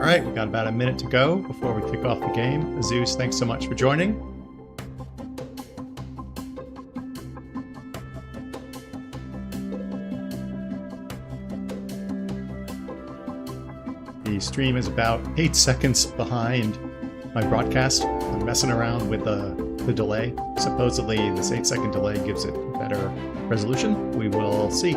All right, we've got about a minute to go before we kick off the game. Zeus, thanks so much for joining. The stream is about 8 seconds behind my broadcast. I'm messing around with the delay. Supposedly, this 8-second delay gives it better resolution. We will see.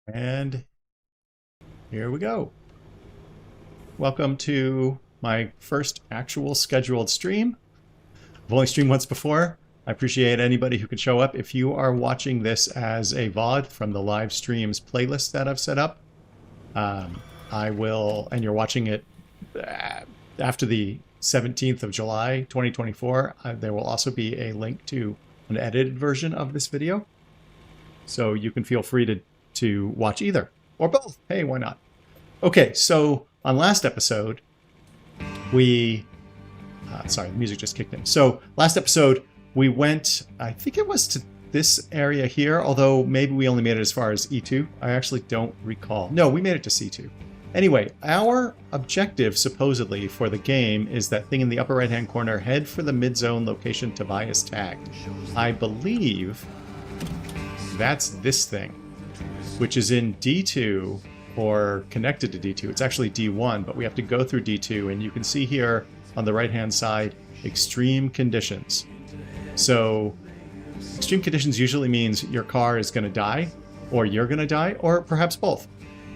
And here we go. Welcome to my first actual scheduled stream. I've only streamed once before. I appreciate anybody who can show up. If you are watching this as a VOD from the live streams playlist that I've set up, and you're watching it after the 17th of July, 2024, there will also be a link to an edited version of this video. So you can feel free to watch either or both. Hey, why not? Okay, so on last episode, we sorry, the music just kicked in. So last episode, we went, I think it was to this area here, although maybe we only made it as far as E2. I actually don't recall. No, we made it to C2. Anyway, our objective, supposedly, for the game is that thing in the upper right-hand corner, head for the mid-zone location Tobias tagged. I believe that's this thing, which is in D2 or connected to D2. It's actually D1, but we have to go through D2, and you can see here on the right-hand side, extreme conditions. So extreme conditions usually means your car is going to die, or you're going to die, or perhaps both.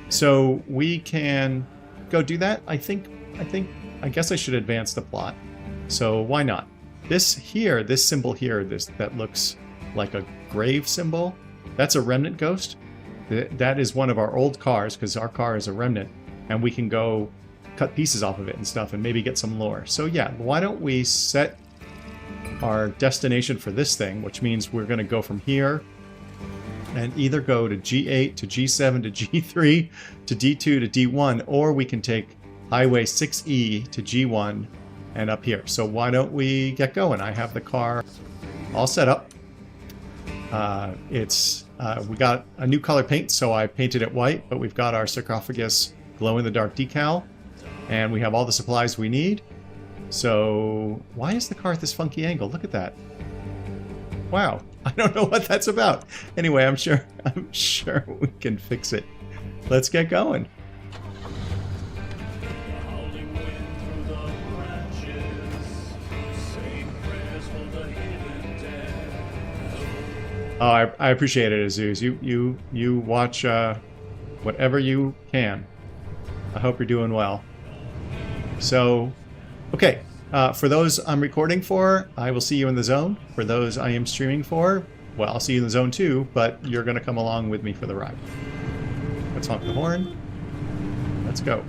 So we can go do that. I guess I should advance the plot. So why not? This symbol here, that looks like a grave symbol, that's a remnant ghost. That is one of our old cars, because our car is a remnant, and we can go cut pieces off of it and stuff and maybe get some lore. So yeah, why don't we set our destination for this thing, which means we're going to go from here and either go to G8 to G7 to G3 to D2 to D1, or we can take Highway 6E to G1 and up here. So why don't we get going? I have the car all set up. We got a new color paint, so I painted it white, but we've got our sarcophagus glow-in-the-dark decal, and we have all the supplies we need. So why is the car at this funky angle? Look at that. Wow, I don't know what that's about. Anyway, I'm sure we can fix it. Let's get going. Oh, I appreciate it, Azuz. You watch whatever you can. I hope you're doing well. So, okay. For those I'm recording for, I will see you in the zone. For those I am streaming for, well, I'll see you in the zone too, but you're going to come along with me for the ride. Let's honk the horn. Let's go.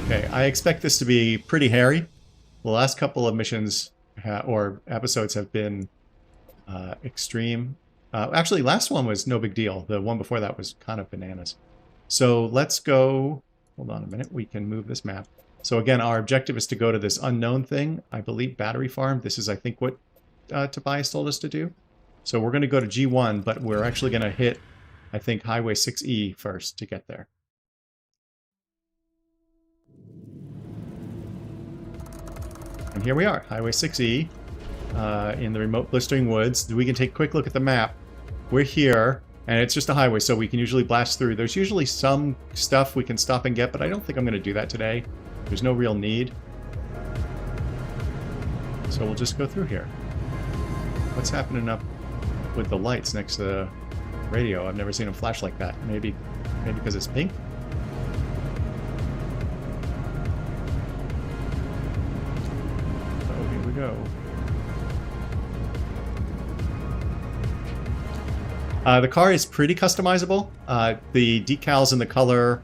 Okay, I expect this to be pretty hairy. The last couple of missions or episodes have been extreme. Actually, last one was no big deal. The one before that was kind of bananas. So let's go. Hold on a minute. We can move this map. So again, our objective is to go to this unknown thing. I believe Battery Farm. This is, I think, what Tobias told us to do. So we're going to go to G1, but we're actually going to hit, I think, Highway 6E first to get there. And here we are, Highway 6E, in the remote blistering woods. We can take a quick look at the map. We're here, and it's just a highway, so we can usually blast through. There's usually some stuff we can stop and get, but I don't think I'm going to do that today. There's no real need. So we'll just go through here. What's happening up with the lights next to the radio? I've never seen them flash like that. Maybe because it's pink? Oh, here we go. The car is pretty customizable. The decals and the color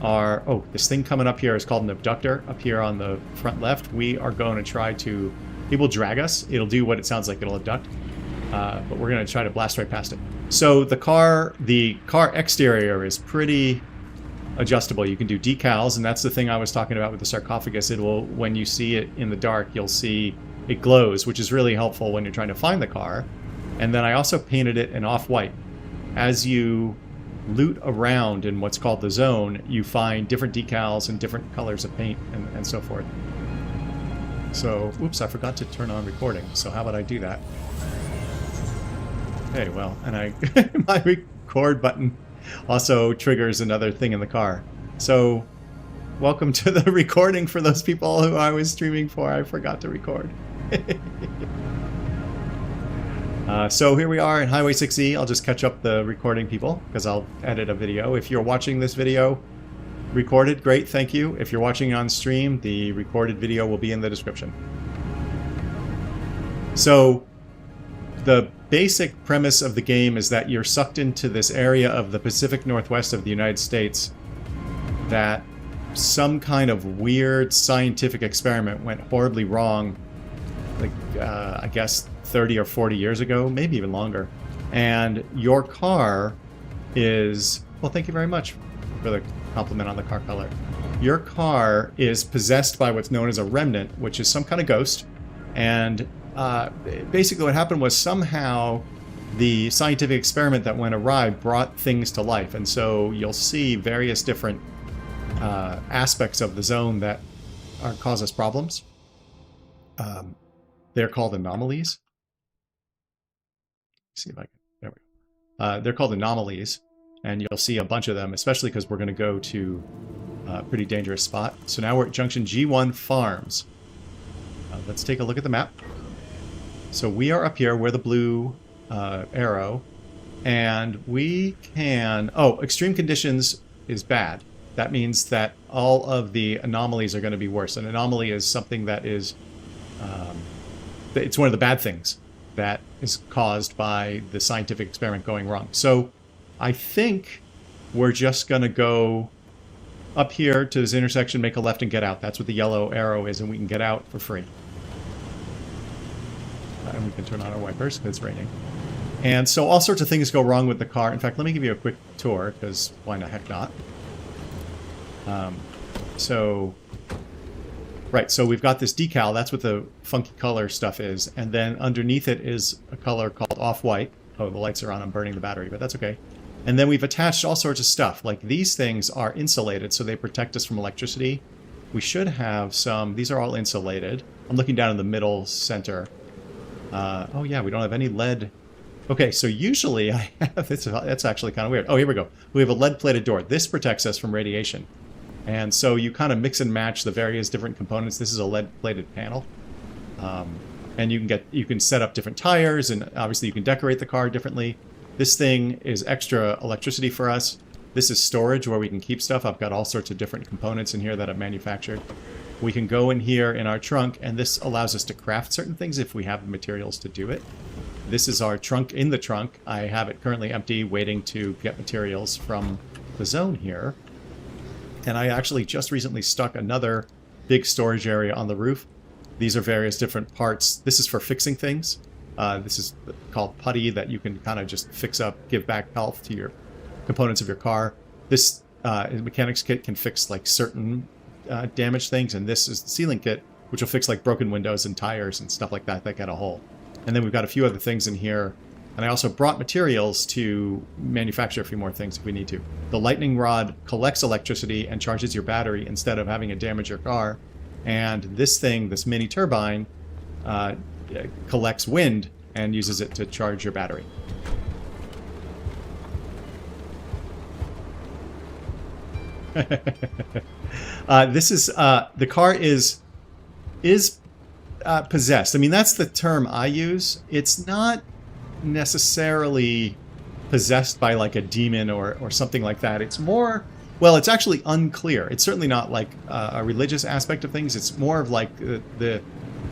are... Oh, this thing coming up here is called an abductor. Up here on the front left, we are going to try to... It will drag us. It'll do what it sounds like. It'll abduct. But we're going to try to blast right past it. So the car exterior is pretty adjustable. You can do decals, and that's the thing I was talking about with the sarcophagus. It will, when you see it in the dark, you'll see it glows, which is really helpful when you're trying to find the car. And then I also painted it in off-white. As you loot around in what's called the zone, you find different decals and different colors of paint and so forth. So, oops, I forgot to turn on recording. So how about I do that? Okay, well, and my record button also triggers another thing in the car. So, welcome to the recording for those people who I was streaming for. I forgot to record. So here we are in Highway 6E. I'll just catch up the recording people because I'll edit a video. If you're watching this video recorded, great, thank you. If you're watching on stream, the recorded video will be in the description. So the basic premise of the game is that you're sucked into this area of the Pacific Northwest of the United States that some kind of weird scientific experiment went horribly wrong, like, I guess 30 or 40 years ago, maybe even longer. And your car is... Well, thank you very much for the compliment on the car color. Your car is possessed by what's known as a remnant, which is some kind of ghost. And basically what happened was somehow the scientific experiment that went awry brought things to life. And so you'll see various different aspects of the zone that cause us problems. They're called anomalies. Let's see if I can... There we go. They're called anomalies, and you'll see a bunch of them, especially because we're going to go to a pretty dangerous spot. So now we're at Junction G1 Farms. Let's take a look at the map. So we are up here. We're the blue arrow, and we can... Oh, extreme conditions is bad. That means that all of the anomalies are going to be worse. An anomaly is something that is... it's one of the bad things that is caused by the scientific experiment going wrong. So I think we're just going to go up here to this intersection, make a left, and get out. That's what the yellow arrow is, and we can get out for free. And we can turn on our wipers because it's raining. And so all sorts of things go wrong with the car. In fact, let me give you a quick tour, because why the heck not? Right, so we've got this decal. That's what the funky color stuff is. And then underneath it is a color called off-white. Oh, the lights are on. I'm burning the battery, but that's okay. And then we've attached all sorts of stuff. Like these things are insulated, so they protect us from electricity. We should have some... These are all insulated. I'm looking down in the middle center. Oh, yeah, we don't have any lead. Okay, so usually I have... That's actually kind of weird. Oh, here we go. We have a lead-plated door. This protects us from radiation. And so you kind of mix and match the various different components. This is a lead-plated panel. And you can set up different tires, and obviously you can decorate the car differently. This thing is extra electricity for us. This is storage where we can keep stuff. I've got all sorts of different components in here that I've manufactured. We can go in here in our trunk, and this allows us to craft certain things if we have the materials to do it. This is our trunk in the trunk. I have it currently empty, waiting to get materials from the zone here. And I actually just recently stuck another big storage area on the roof. These are various different parts. This is for fixing things. This is called putty that you can kind of just fix up, give back health to your components of your car. This mechanics kit can fix like certain damaged things, and this is the sealing kit, which will fix like broken windows and tires and stuff like that that get a hole. And then we've got a few other things in here. And I also brought materials to manufacture a few more things if we need to. The lightning rod collects electricity and charges your battery instead of having it damage your car. And this thing, this mini turbine, collects wind and uses it to charge your battery. This is the car is possessed. I mean, that's the term I use. It's not necessarily possessed by like a demon or something like that. It's more, well, it's actually unclear. It's certainly not like a religious aspect of things. It's more of like the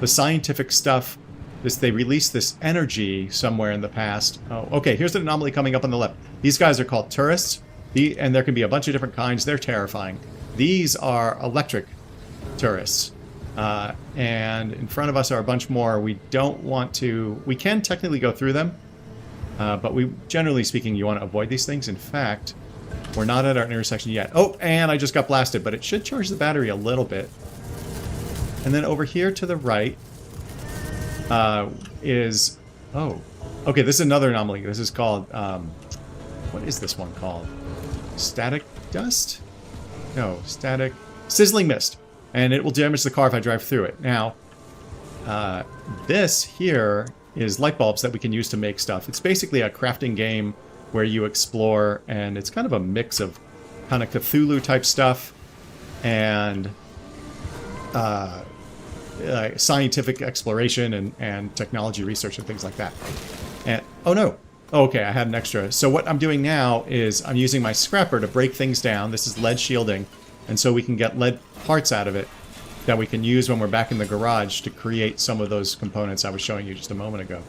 scientific stuff they released this energy somewhere in the past. Oh, okay, here's an anomaly coming up on the left. These guys are called tourists, and there can be a bunch of different kinds. They're terrifying. These are electric tourists. And in front of us are a bunch more. We don't want to... We can technically go through them, but generally speaking, you want to avoid these things. In fact, we're not at our intersection yet. Oh, and I just got blasted, but it should charge the battery a little bit. And then over here to the right is... Oh, okay, this is another anomaly. This is called... what is this one called? Static dust? No, static... Sizzling mist. And it will damage the car if I drive through it. Now, this here is light bulbs that we can use to make stuff. It's basically a crafting game where you explore, and it's kind of a mix of kind of Cthulhu-type stuff and scientific exploration and technology research and things like that. And oh no! Oh, okay, I had an extra. So what I'm doing now is I'm using my scrapper to break things down. This is lead shielding, and so we can get lead parts out of it that we can use when we're back in the garage to create some of those components I was showing you just a moment ago.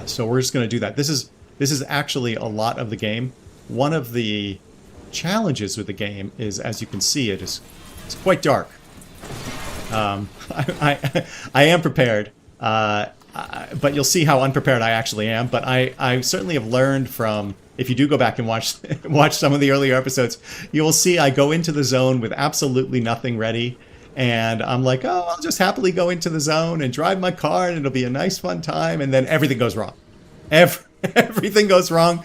So we're just going to do that. This is actually a lot of the game. One of the challenges with the game is, as you can see, it's quite dark. I am prepared, but you'll see how unprepared I actually am. But I certainly have learned from... If you do go back and watch some of the earlier episodes, you will see I go into the zone with absolutely nothing ready. And I'm like, oh, I'll just happily go into the zone and drive my car and it'll be a nice, fun time. And then everything goes wrong. Everything goes wrong.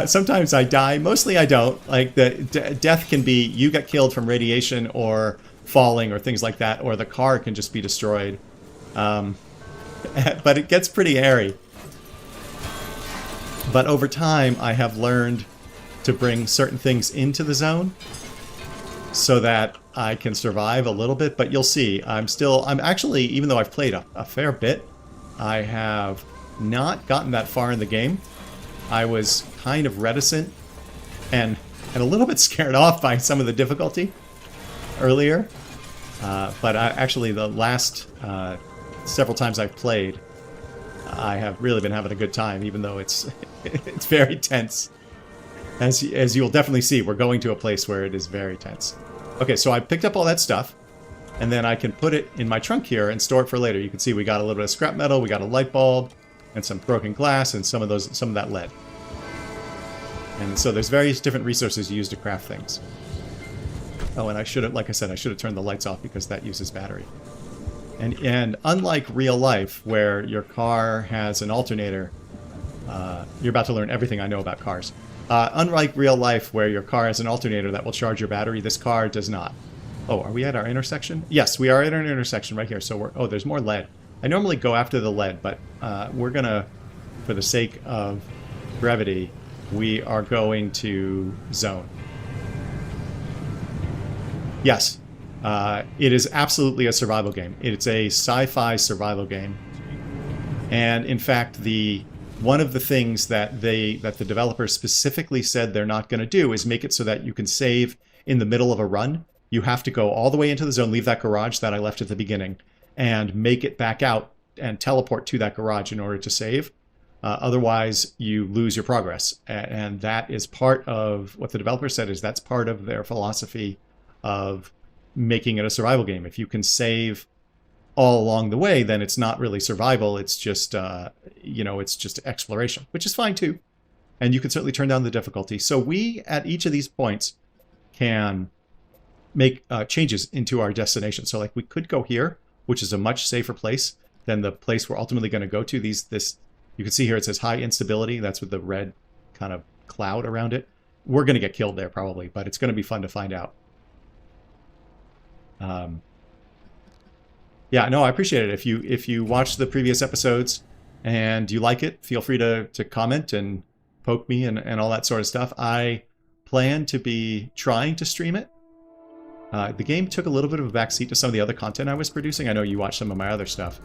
Sometimes I die. Mostly I don't. Like, the death can be you get killed from radiation or falling or things like that. Or the car can just be destroyed. But it gets pretty hairy. But over time, I have learned to bring certain things into the zone so that I can survive a little bit. But you'll see, I'm actually, even though I've played a fair bit, I have not gotten that far in the game. I was kind of reticent and a little bit scared off by some of the difficulty earlier. But actually, the last several times I've played, I have really been having a good time, even though it's very tense. As you'll definitely see, we're going to a place where it is very tense. Okay, so I picked up all that stuff, and then I can put it in my trunk here and store it for later. You can see we got a little bit of scrap metal, we got a light bulb, and some broken glass, and some of that lead. And so there's various different resources used to craft things. Oh, and I should have, like I said, I should have turned the lights off because that uses battery. And unlike real life, where your car has an alternator, you're about to learn everything I know about cars. Unlike real life, where your car has an alternator that will charge your battery, this car does not. Oh, are we at our intersection? Yes, we are at our intersection right here. So oh, there's more lead. I normally go after the lead, but we're gonna, for the sake of brevity, we are going to zone. Yes. It is absolutely a survival game. It's a sci-fi survival game. And in fact, one of the things that the developers specifically said they're not going to do is make it so that you can save in the middle of a run. You have to go all the way into the zone, leave that garage that I left at the beginning, and make it back out and teleport to that garage in order to save. Otherwise, you lose your progress. And that is part of what the developers said, is that's part of their philosophy of making it a survival game. If you can save all along the way, then it's not really survival. It's just, it's just exploration, which is fine too. And you can certainly turn down the difficulty. So we, at each of these points, can make changes into our destination. So like we could go here, which is a much safer place than the place we're ultimately going to go to. You can see here it says high instability. That's with the red kind of cloud around it. We're going to get killed there probably, but it's going to be fun to find out. Yeah, no, I appreciate it. If you watch the previous episodes and you like it, feel free to comment and poke me and all that sort of stuff. I plan to be trying to stream it. The game took a little bit of a backseat to some of the other content I was producing. I know you watched some of my other stuff.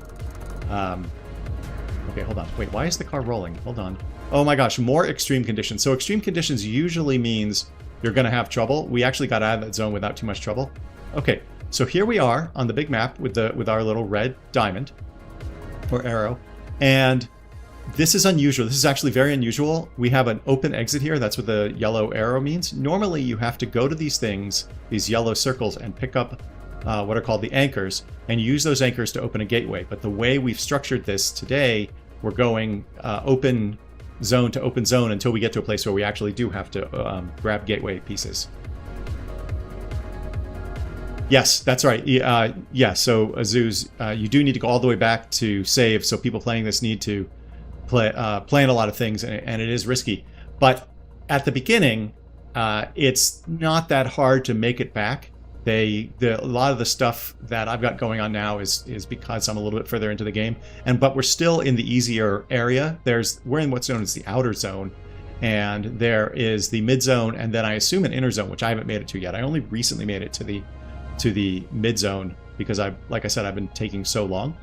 Okay, hold on. Wait, why is the car rolling? Hold on. Oh my gosh, more extreme conditions. So extreme conditions usually means you're going to have trouble. We actually got out of that zone without too much trouble. Okay, so here we are on the big map with our little red diamond. or arrow. And this is unusual. This is actually very unusual. We have an open exit here. That's what the yellow arrow means. Normally, you have to go to these things, these yellow circles, and pick up what are called the anchors, and use those anchors to open a gateway. But the way we've structured this today, we're going open zone to open zone until we get to a place where we actually do have to grab gateway pieces. Yes, that's right. Yeah, so Azuz, you do need to go all the way back to save, so people playing this need to plan a lot of things, and it is risky. But at the beginning, it's not that hard to make it back. A lot of the stuff that I've got going on now is because I'm a little bit further into the game, but we're still in the easier area. We're in what's known as the outer zone, and there is the mid zone, and then I assume an inner zone, which I haven't made it to yet. I only recently made it to the mid zone because like I said, I've been taking so long.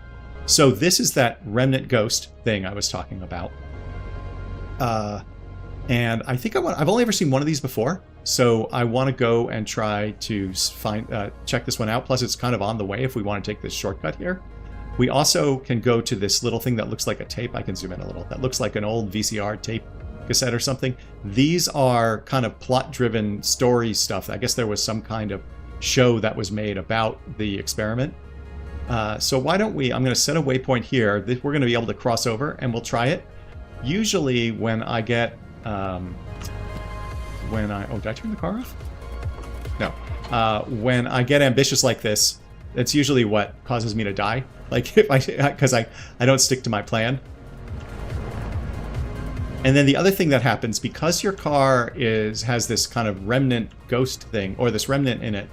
So this is that remnant ghost thing I was talking about, and I think I've only ever seen one of these before. So I want to go and try to check this one out. Plus, it's kind of on the way if we want to take this shortcut here. We also can go to this little thing that looks like a tape. I can zoom in a little. That looks like an old VCR tape cassette or something. These are kind of plot-driven story stuff. I guess there was some kind of show that was made about the experiment. So why don't I'm going to set a waypoint here. We're going to be able to cross over, and we'll try it. Usually when I get... oh, did I turn the car off? No. When I get ambitious like this, that's usually what causes me to die. Like because I don't stick to my plan. And then the other thing that happens, because your car has this kind of remnant ghost thing, or this remnant in it,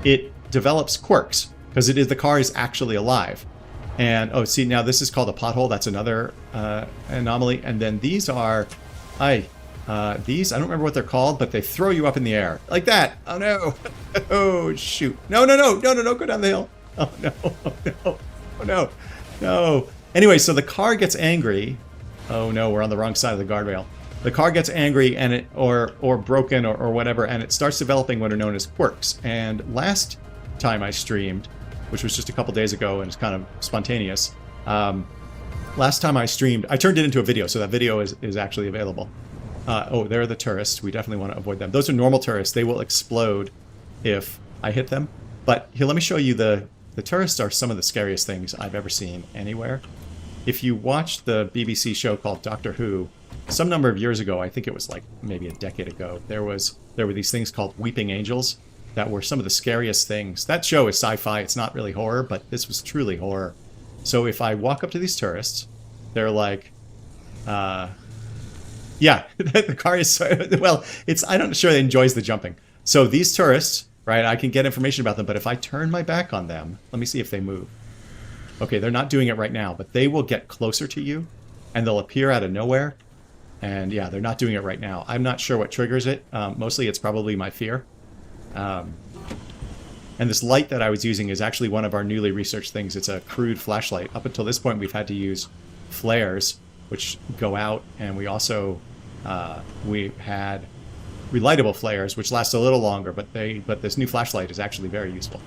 it develops quirks because the car is actually alive. And oh, see, now this is called a pothole. That's another anomaly. And then these are, these, I don't remember what they're called, but they throw you up in the air. Like that. Oh, no. Oh, shoot. No, go down the hill. Oh, no. Oh, no. Oh, no. No. Anyway, so the car gets angry. Oh, no, we're on the wrong side of the guardrail. The car gets angry and or broken or whatever, and it starts developing what are known as quirks. And last time I streamed, which was just a couple days ago, and it's kind of spontaneous, last time I streamed, I turned it into a video, so that video is actually available. Oh, there are the tourists. We definitely want to avoid them. Those are normal tourists. They will explode if I hit them. But here, let me show you the tourists are some of the scariest things I've ever seen anywhere. If you watch the BBC show called Doctor Who, some number of years ago, I think it was like maybe a decade ago, there were these things called weeping angels that were some of the scariest things. That show is sci-fi. It's not really horror, but this was truly horror. So if I walk up to these tourists, they're like, yeah, the car is, well, I'm not sure it enjoys the jumping. So these tourists, right, I can get information about them, but if I turn my back on them, let me see if they move. Okay, they're not doing it right now, but they will get closer to you, and they'll appear out of nowhere. And yeah, they're not doing it right now. I'm not sure what triggers it. Mostly it's probably my fear. And this light that I was using is actually one of our newly researched things. It's a crude flashlight. Up until this point, we've had to use flares, which go out, and we also we had relightable flares, which last a little longer, but this new flashlight is actually very useful.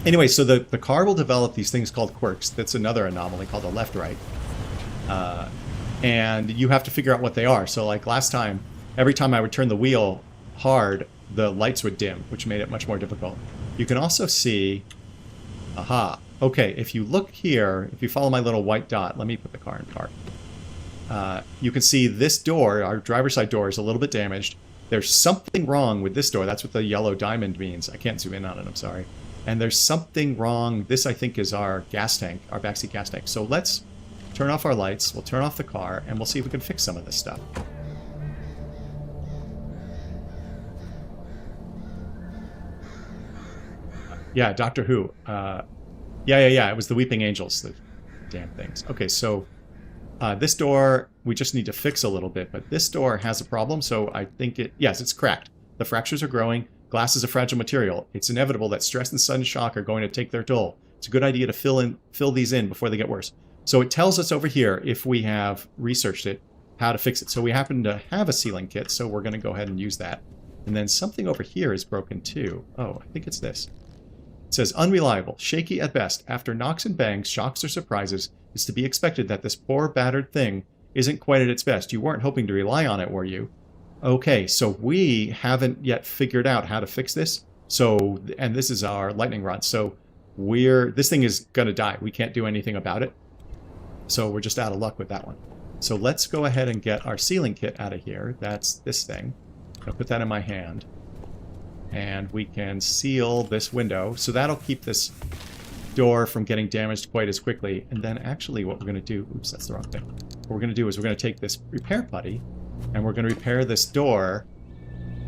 Anyway, so the car will develop these things called quirks. That's another anomaly called a left-right. And you have to figure out what they are. So like last time, every time I would turn the wheel hard, the lights would dim, which made it much more difficult. You can also see, aha, okay, if you look here, if you follow my little white dot, let me put the car in park. You can see this door, our driver's side door, is a little bit damaged. There's something wrong with this door. That's what the yellow diamond means. I can't zoom in on it, I'm sorry. And there's something wrong. This, I think, is our gas tank, our backseat gas tank. So let's turn off our lights, we'll turn off the car, and we'll see if we can fix some of this stuff. Yeah, Doctor Who. Yeah. It was the Weeping Angels, the damn things. Okay, so this door, we just need to fix a little bit, but this door has a problem, so I think yes, it's cracked. The fractures are growing. Glass is a fragile material. It's inevitable that stress and sudden shock are going to take their toll. It's a good idea to fill these in before they get worse. So it tells us over here, if we have researched it, how to fix it. So we happen to have a sealing kit, so we're going to go ahead and use that. And then something over here is broken too. Oh, I think it's this. says, unreliable, shaky at best. After knocks and bangs, shocks or surprises, it's to be expected that this poor battered thing isn't quite at its best. You weren't hoping to rely on it, were you? Okay, so we haven't yet figured out how to fix this. So, and this is our lightning rod. So this thing is going to die. We can't do anything about it. So we're just out of luck with that one. So let's go ahead and get our sealing kit out of here. That's this thing. I'll put that in my hand. And we can seal this window. So that'll keep this door from getting damaged quite as quickly. And then actually what we're going to do... Oops, that's the wrong thing. What we're going to do is we're going to take this repair putty and we're going to repair this door.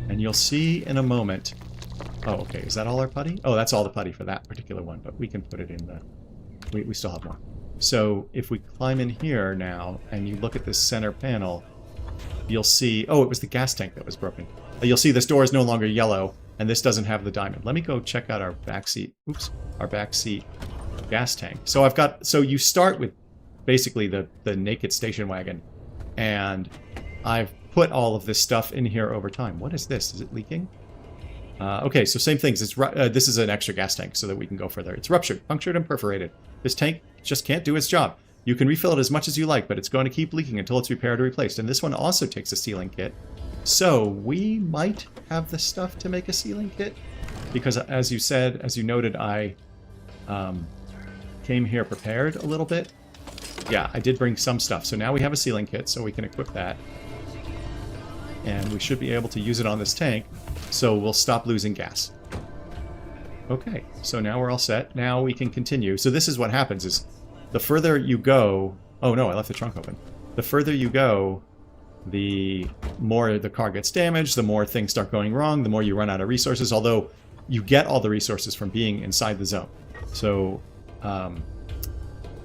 And you'll see in a moment... Oh, okay. Is that all our putty? Oh, that's all the putty for that particular one. But we can put it in the... We still have more. So if we climb in here now and you look at this center panel, you'll see... Oh, it was the gas tank that was broken. You'll see this door is no longer yellow and this doesn't have the diamond. Let me go check out our backseat. Oops. Our backseat gas tank. So I've got... So you start with basically the naked station wagon. And I've put all of this stuff in here over time. What is this? Is it leaking? Okay, so same things. This is an extra gas tank so that we can go further. It's ruptured, punctured, and perforated. This tank just can't do its job. You can refill it as much as you like, but it's going to keep leaking until it's repaired or replaced. And this one also takes a sealing kit. So we might have the stuff to make a sealing kit. Because as you said, as you noted, I came here prepared a little bit. Yeah, I did bring some stuff. So now we have a sealing kit, so we can equip that. And we should be able to use it on this tank. So we'll stop losing gas. Okay, so now we're all set. Now we can continue. So this is what happens is the further you go... Oh no, I left the trunk open. The further you go, the more the car gets damaged, the more things start going wrong, the more you run out of resources, although you get all the resources from being inside the zone. So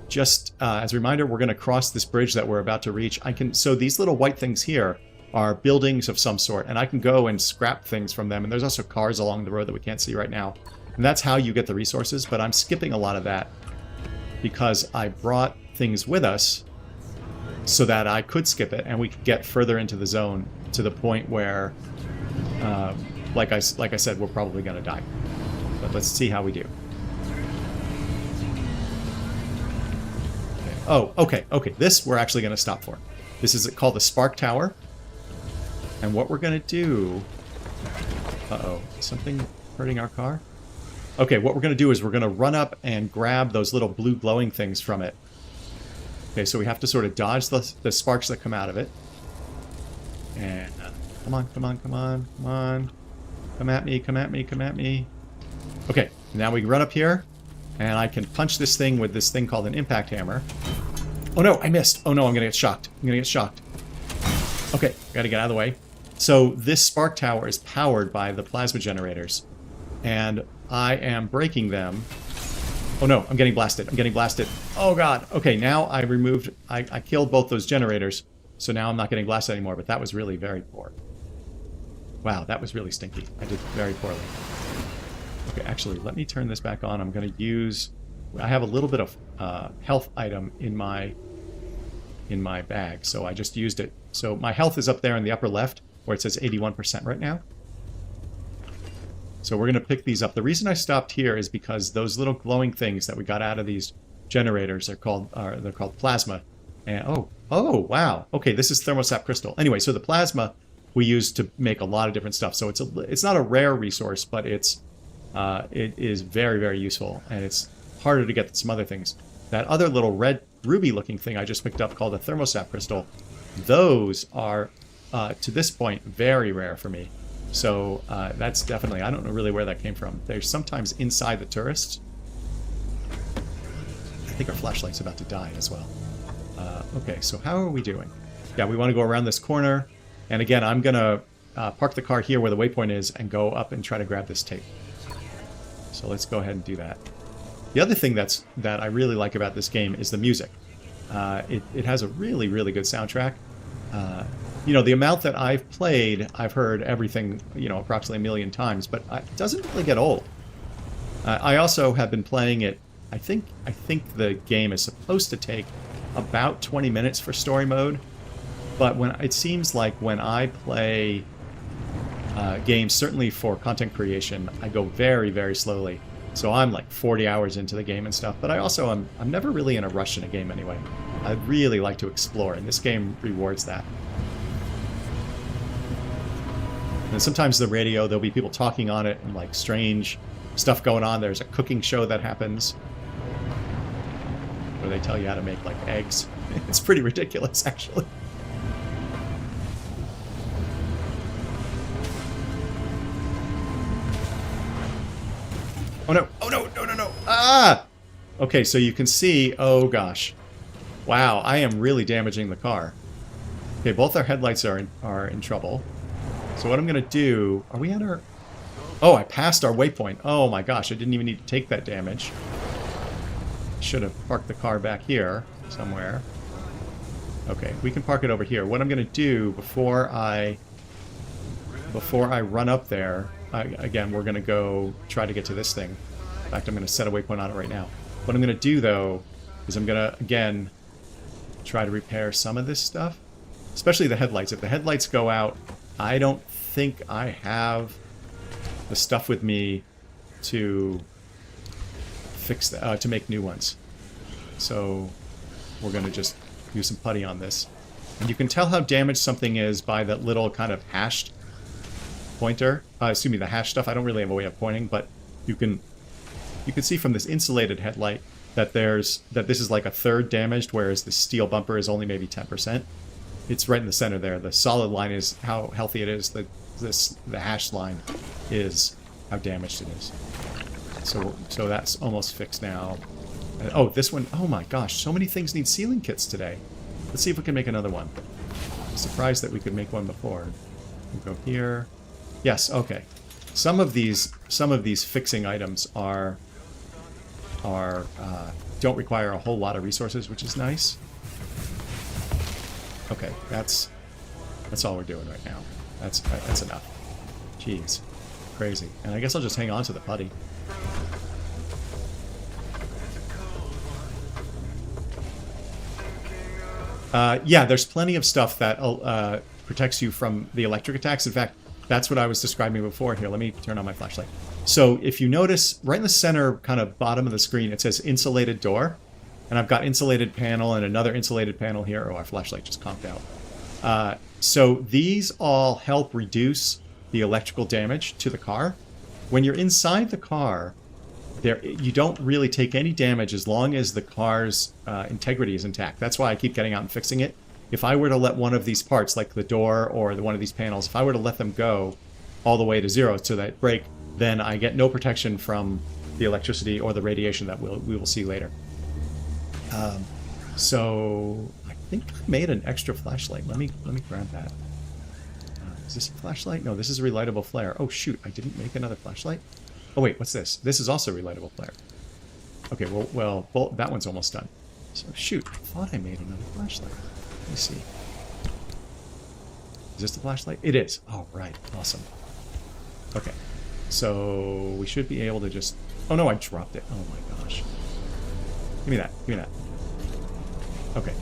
just as a reminder, we're going to cross this bridge that we're about to reach. So these little white things here are buildings of some sort, and I can go and scrap things from them. And there's also cars along the road that we can't see right now. And that's how you get the resources, but I'm skipping a lot of that because I brought things with us so that I could skip it and we could get further into the zone to the point where, like I said, we're probably going to die. But let's see how we do. Okay. Oh, okay. This we're actually going to stop for. This is called the Spark Tower. And what we're going to do... Uh-oh. Something hurting our car? Okay, what we're going to do is we're going to run up and grab those little blue glowing things from it. Okay, so we have to sort of dodge the sparks that come out of it. And come on. Come at me. Okay, now we run up here, and I can punch this thing with this thing called an impact hammer. Oh no, I missed. Oh no, I'm going to get shocked. Okay, got to get out of the way. So this spark tower is powered by the plasma generators. And I am breaking them. Oh no, I'm getting blasted. Oh god. Okay, now I killed both those generators. So now I'm not getting blasted anymore, but that was really very poor. Wow, that was really stinky. I did very poorly. Okay, actually, let me turn this back on. I'm going to use... I have a little bit of health item in my bag, so I just used it. So my health is up there in the upper left, where it says 81% right now. So we're going to pick these up. The reason I stopped here is because those little glowing things that we got out of these generators are called they're called plasma. And oh wow. Okay, this is thermosap crystal. Anyway, so the plasma we use to make a lot of different stuff. So it's not a rare resource, but it is very, very useful, and it's harder to get than some other things. That other little red ruby looking thing I just picked up called a thermosap crystal, those are to this point very rare for me. So that's definitely, I don't know really where that came from. They're sometimes inside the tourists. I think our flashlight's about to die as well. Okay, so how are we doing? Yeah, we want to go around this corner. And again, I'm going to park the car here where the waypoint is and go up and try to grab this tape. So let's go ahead and do that. The other thing that I really like about this game is the music. It has a really, really good soundtrack. You know, the amount that I've played, I've heard everything, you know, approximately 1 million times, but it doesn't really get old. I also have been playing it. I think the game is supposed to take about 20 minutes for story mode, but it seems like when I play games, certainly for content creation, I go very, very slowly. So I'm like 40 hours into the game and stuff, but I'm never really in a rush in a game anyway. I'd really like to explore, and this game rewards that. And sometimes the radio, there'll be people talking on it and like strange stuff going on. There's a cooking show that happens where they tell you how to make like eggs. It's pretty ridiculous, actually. Oh no, oh no, no, no, no. Ah! Okay, so you can see, oh gosh. Wow, I am really damaging the car. Okay, both our headlights are in trouble. So what I'm going to do... Are we at our... Oh, I passed our waypoint. Oh my gosh, I didn't even need to take that damage. Should have parked the car back here somewhere. Okay, we can park it over here. What I'm going to do before I run up there... again, we're going to go try to get to this thing. In fact, I'm going to set a waypoint on it right now. What I'm going to do, though, is I'm going to, again, try to repair some of this stuff. Especially the headlights. If the headlights go out, I don't think I have the stuff with me to fix to make new ones. So we're going to just use some putty on this. And you can tell how damaged something is by that little kind of hashed pointer. Excuse me, the hash stuff. I don't really have a way of pointing, but you can see from this insulated headlight that this is like a third damaged, whereas the steel bumper is only maybe 10%. It's right in the center there. The solid line is how healthy it is. The hash line is how damaged it is. So that's almost fixed now. Oh, this one. Oh my gosh, so many things need sealing kits today. Let's see if we can make another one. I'm surprised that we could make one before. We'll go here. Yes, okay. Some of these fixing items don't require a whole lot of resources, which is nice. Okay, that's all we're doing right now. That's enough. Jeez, crazy. And I guess I'll just hang on to the putty. Yeah, there's plenty of stuff that protects you from the electric attacks. In fact, that's what I was describing before. Here, let me turn on my flashlight. So if you notice, right in the center, kind of bottom of the screen, it says insulated door. And I've got insulated panel and another insulated panel here. Oh, our flashlight just conked out. So these all help reduce the electrical damage to the car. When you're inside the car, you don't really take any damage as long as the car's integrity is intact. That's why I keep getting out and fixing it. If I were to let one of these parts, like the door or one of these panels, if I were to let them go all the way to zero so that break, then I get no protection from the electricity or the radiation that we will see later. So I think I made an extra flashlight. Let me grab that. Is this a flashlight? No, this is a relightable flare. Oh shoot, I didn't make another flashlight. Oh wait, what's this? This is also a relightable flare. Okay, well, that one's almost done. So shoot, I thought I made another flashlight. Let me see. Is this the flashlight? It is. Oh, right. Awesome. Okay. So we should be able to just... Oh, no, I dropped it. Oh, my gosh. Give me that. Give me that. Okay.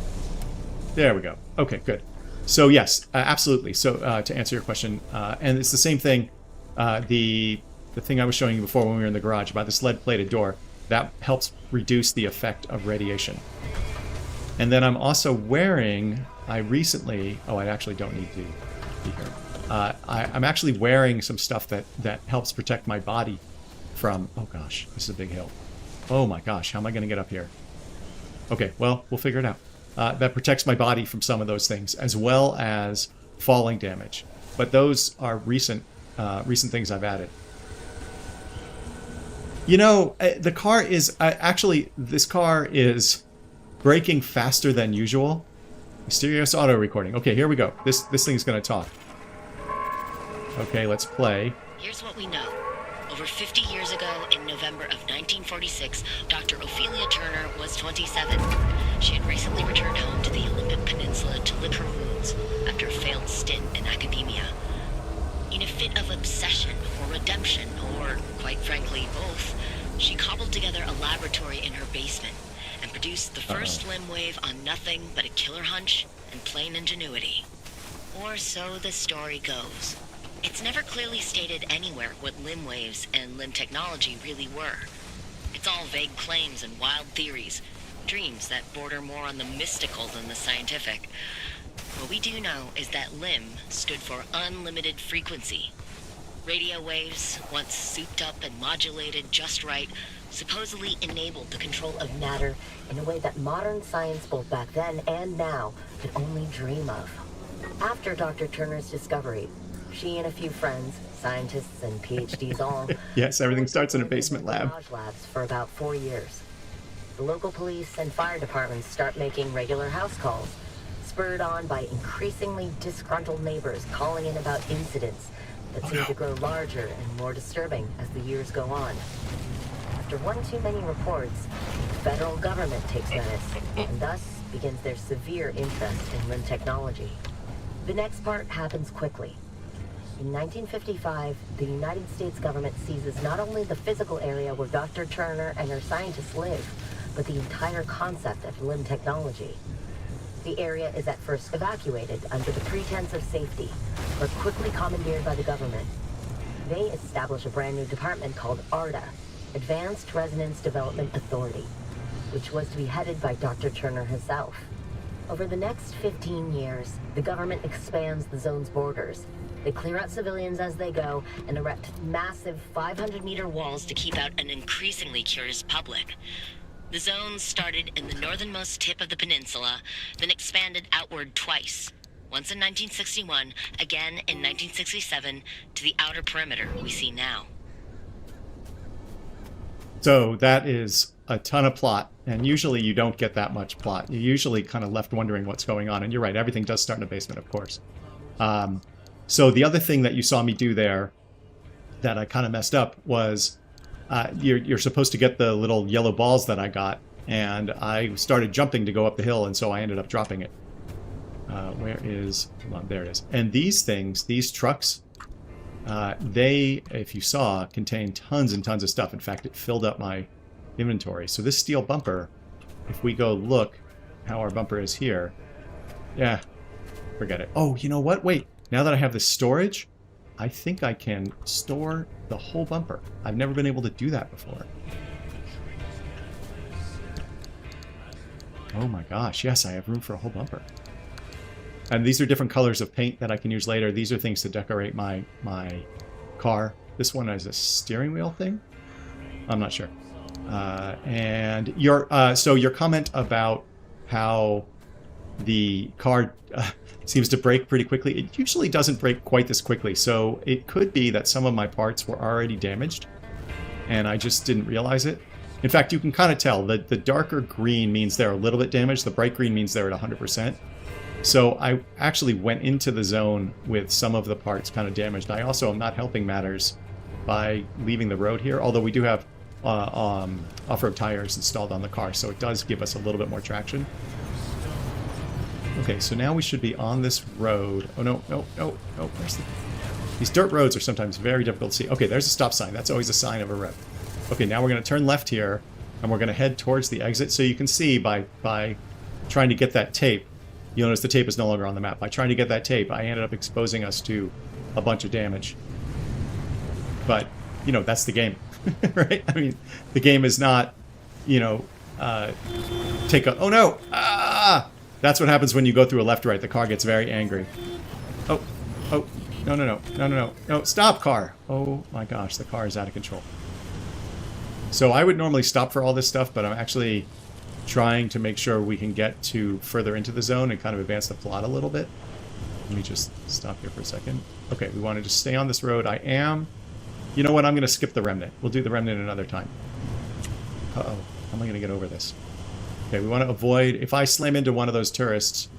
There we go. Okay, good. So, yes, absolutely. So, to answer your question, and it's the same thing, the thing I was showing you before when we were in the garage about this lead-plated door, that helps reduce the effect of radiation. And then I'm also wearing, I actually don't need to be here. I'm actually wearing some stuff that helps protect my body from, oh gosh, this is a big hill. Oh my gosh, how am I going to get up here? Okay, well, we'll figure it out. That protects my body from some of those things, as well as falling damage. But those are recent things I've added. You know, the car is, this car is braking faster than usual. Mysterious auto recording. Okay, here we go. This thing's gonna talk. Okay, let's play. Here's what we know. Over 50 years ago, in November of 1946, Dr. Ophelia Turner was 27. She had recently returned home to the Olympic Peninsula to lick her wounds after a failed stint in academia. In a fit of obsession or redemption, or, quite frankly, both, she cobbled together a laboratory in her basement and produced the first limb wave on nothing but a killer hunch and plain ingenuity. Or so the story goes. It's never clearly stated anywhere what limb waves and limb technology really were, It's all vague claims and wild theories, dreams that border more on the mystical than the scientific. What we do know is that LIM stood for unlimited frequency. Radio waves, once souped up and modulated just right, supposedly enabled the control of matter in a way that modern science, both back then and now, could only dream of. After Dr. Turner's discovery, she and a few friends, scientists and PhDs all, yes, everything starts in a basement lab. Garage labs for about 4 years. The local police and fire departments start making regular house calls, spurred on by increasingly disgruntled neighbors calling in about incidents that seem to grow larger and more disturbing as the years go on. After one too many reports, the federal government takes notice, and thus begins their severe interest in LIM technology. The next part happens quickly. In 1955, the United States government seizes not only the physical area where Dr. Turner and her scientists live, but the entire concept of LIM technology. The area is at first evacuated under the pretense of safety, but quickly commandeered by the government. They establish a brand new department called ARDA, Advanced Resonance Development Authority, which was to be headed by Dr. Turner herself. Over the next 15 years, the government expands the zone's borders. They clear out civilians as they go and erect massive 500-meter walls to keep out an increasingly curious public. The zone started in the northernmost tip of the peninsula, then expanded outward twice. Once in 1961, again in 1967, to the outer perimeter we see now. So that is a ton of plot, and usually you don't get that much plot. You're usually kind of left wondering what's going on, and you're right, everything does start in a basement, of course. So the other thing that you saw me do there that I kind of messed up was you're supposed to get the little yellow balls that I got, and I started jumping to go up the hill, and so I ended up dropping it. Where is... Hold on, there it is. And these things, these trucks, they, if you saw, contain tons and tons of stuff. In fact, it filled up my inventory. So this steel bumper, if we go look how our bumper is here, yeah, forget it. Oh, you know what? Wait, now that I have this storage, I think I can store the whole bumper. I've never been able to do that before. Oh my gosh, yes, I have room for a whole bumper. And these are different colors of paint that I can use later. These are things to decorate my car. This one is a steering wheel thing? I'm not sure. And so your comment about how the car seems to break pretty quickly, it usually doesn't break quite this quickly. So it could be that some of my parts were already damaged and I just didn't realize it. In fact, you can kind of tell that the darker green means they're a little bit damaged. The bright green means they're at 100%. So I actually went into the zone with some of the parts kind of damaged. I also am not helping matters by leaving the road here, although we do have off-road tires installed on the car, so it does give us a little bit more traction. Okay, so now we should be on this road. Oh, no, no, no, no. Where's the... These dirt roads are sometimes very difficult to see. Okay, there's a stop sign. That's always a sign of a rip. Okay, now we're going to turn left here, and we're going to head towards the exit. So you can see by trying to get that tape, you'll notice the tape is no longer on the map. By trying to get that tape, I ended up exposing us to a bunch of damage. But, you know, that's the game, right? I mean, the game is not, you know, take a... Oh, no! Ah! That's what happens when you go through a left-right. The car gets very angry. Oh, oh, no, no, no, no, no, no, no, stop, car! Oh, my gosh, the car is out of control. So I would normally stop for all this stuff, but I'm actually trying to make sure we can get to further into the zone and kind of advance the plot a little bit. Let me just stop here for a second. Okay, we want to just stay on this road. I am... You know what? I'm going to skip the remnant. We'll do the remnant another time. Uh-oh. How am I going to get over this? Okay, we want to avoid... If I slam into one of those tourists,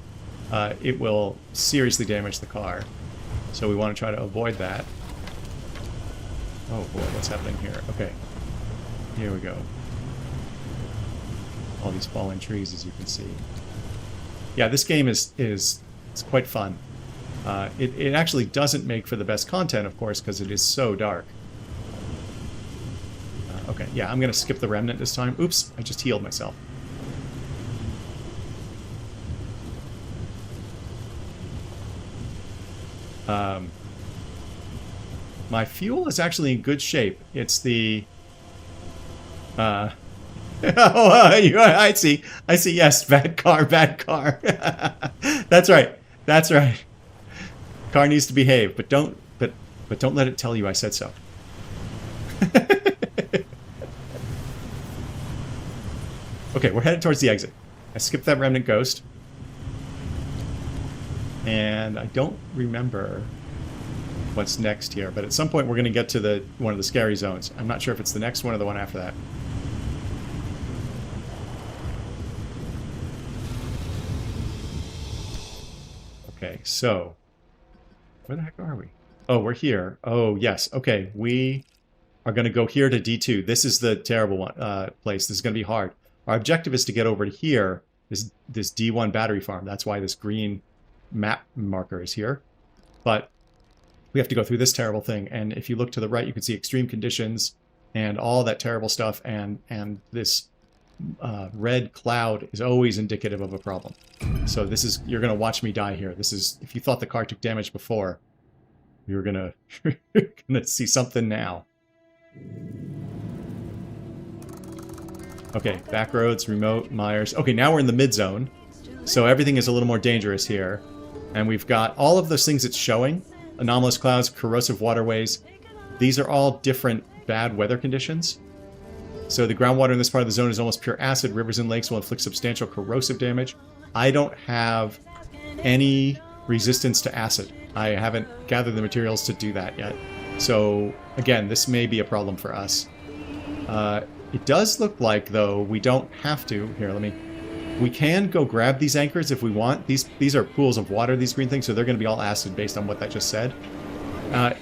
it will seriously damage the car. So we want to try to avoid that. Oh boy, what's happening here? Okay. Here we go. All these fallen trees, as you can see. Yeah, this game is it's quite fun. It actually doesn't make for the best content, of course, because it is so dark. Okay, yeah, I'm going to skip the remnant this time. Oops, I just healed myself. My fuel is actually in good shape. It's the... Oh, I see. I see. Yes, bad car, bad car. That's right. That's right. Car needs to behave, but don't let it tell you I said so. Okay, we're headed towards the exit. I skipped that remnant ghost. And I don't remember what's next here, but at some point we're going to get to one of the scary zones. I'm not sure if it's the next one or the one after that. Okay, so where the heck are we? Oh, we're here. Oh, yes. Okay, we are going to go here to D2. This is the terrible one, place. This is going to be hard. Our objective is to get over to here, this D1 battery farm. That's why this green map marker is here. But we have to go through this terrible thing. And if you look to the right, you can see extreme conditions and all that terrible stuff. And this red cloud is always indicative of a problem. So this is, you're going to watch me die here. This is, if you thought the car took damage before, you're going to see something now. Okay, back roads, remote, Myers. Okay, now we're in the mid zone. So everything is a little more dangerous here. And we've got all of those things it's showing. Anomalous clouds, corrosive waterways. These are all different bad weather conditions. So the groundwater in this part of the zone is almost pure acid. Rivers and lakes will inflict substantial corrosive damage. I don't have any resistance to acid. I haven't gathered the materials to do that yet. So again, this may be a problem for us. It does look like, though, we don't have to. Here, we can go grab these anchors if we want. These are pools of water, these green things, so they're going to be all acid based on what that just said.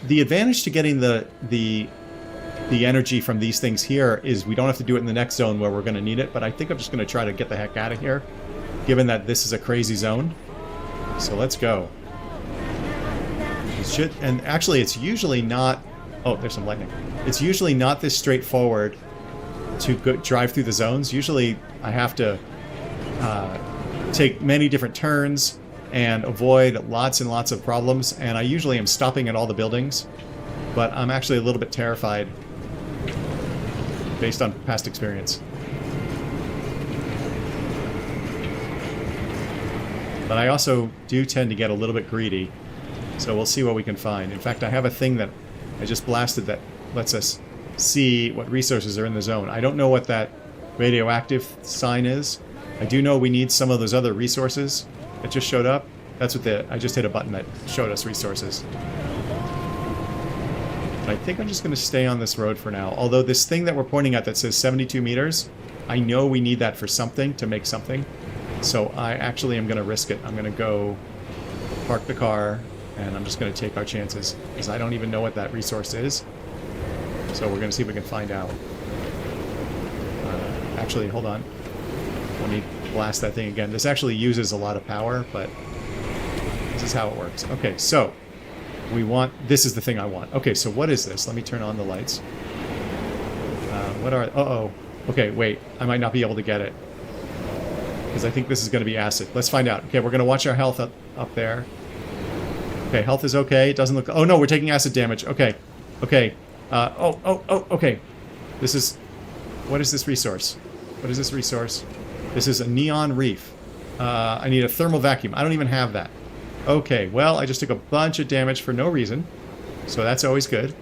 The advantage to getting the energy from these things here is we don't have to do it in the next zone where we're going to need it, but I think I'm just going to try to get the heck out of here, given that this is a crazy zone. So let's go. And actually, it's usually not... Oh, there's some lightning. It's usually not this straightforward to drive through the zones. Usually I have to take many different turns and avoid lots and lots of problems, and I usually am stopping at all the buildings, but I'm actually a little bit terrified based on past experience. But I also do tend to get a little bit greedy, so we'll see what we can find. In fact, I have a thing that I just blasted that lets us see what resources are in the zone. I don't know what that radioactive sign is. I do know we need some of those other resources that just showed up. That's what I just hit a button that showed us resources. I think I'm just going to stay on this road for now. Although this thing that we're pointing at that says 72 meters, I know we need that for something, to make something. So I actually am going to risk it. I'm going to go park the car, and I'm just going to take our chances, because I don't even know what that resource is. So we're going to see if we can find out. Actually, hold on. Let me blast that thing again. This actually uses a lot of power, but this is how it works. Okay, so we want... This is the thing I want. Okay, so what is this? Let me turn on the lights. What are... Uh-oh. Okay, wait. I might not be able to get it, because I think this is going to be acid. Let's find out. Okay, we're going to watch our health up there. Okay, health is okay. It doesn't look... Oh, no, we're taking acid damage. Okay. Okay. Okay. This is... What is this resource? What is this resource? This is a neon reef. I need a thermal vacuum. I don't even have that. Okay, well, I just took a bunch of damage for no reason. So that's always good.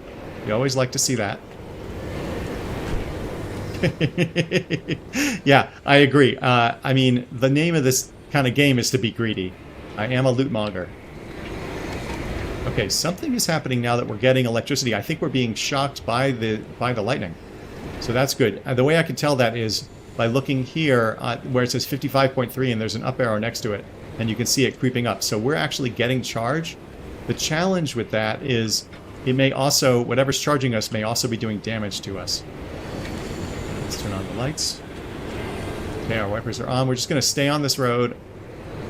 You always like to see that. Yeah, I agree. I mean, the name of this kind of game is to be greedy. I am a loot monger. Okay, something is happening now that we're getting electricity. I think we're being shocked by the lightning. So that's good. The way I can tell that is by looking here where it says 55.3 and there's an up arrow next to it, and you can see it creeping up. So we're actually getting charge. The challenge with that is it may also, whatever's charging us may also be doing damage to us. Let's turn on the lights. Okay, our wipers are on. We're just going to stay on this road.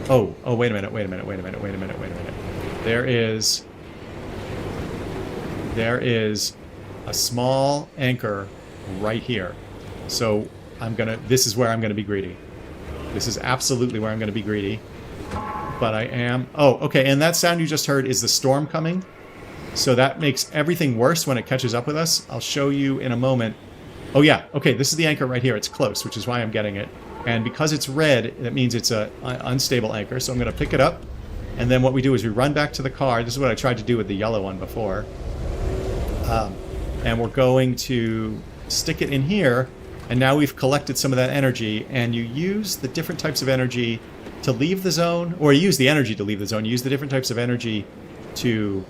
Oh, wait a minute. There is a small anchor right here. So this is where I'm going to be greedy. This is absolutely where I'm going to be greedy. But I am... Oh, okay, and that sound you just heard is the storm coming. So that makes everything worse when it catches up with us. I'll show you in a moment Oh yeah, okay, this is the anchor right here. It's close, which is why I'm getting it. And because it's red, that means it's a unstable anchor. So I'm going to pick it up. And then what we do is we run back to the car. This is what I tried to do with the yellow one before. And we're going to stick it in here. And now we've collected some of that energy. And you use the different types of energy to leave the zone. Or you use the energy to leave the zone. You use the different types of energy to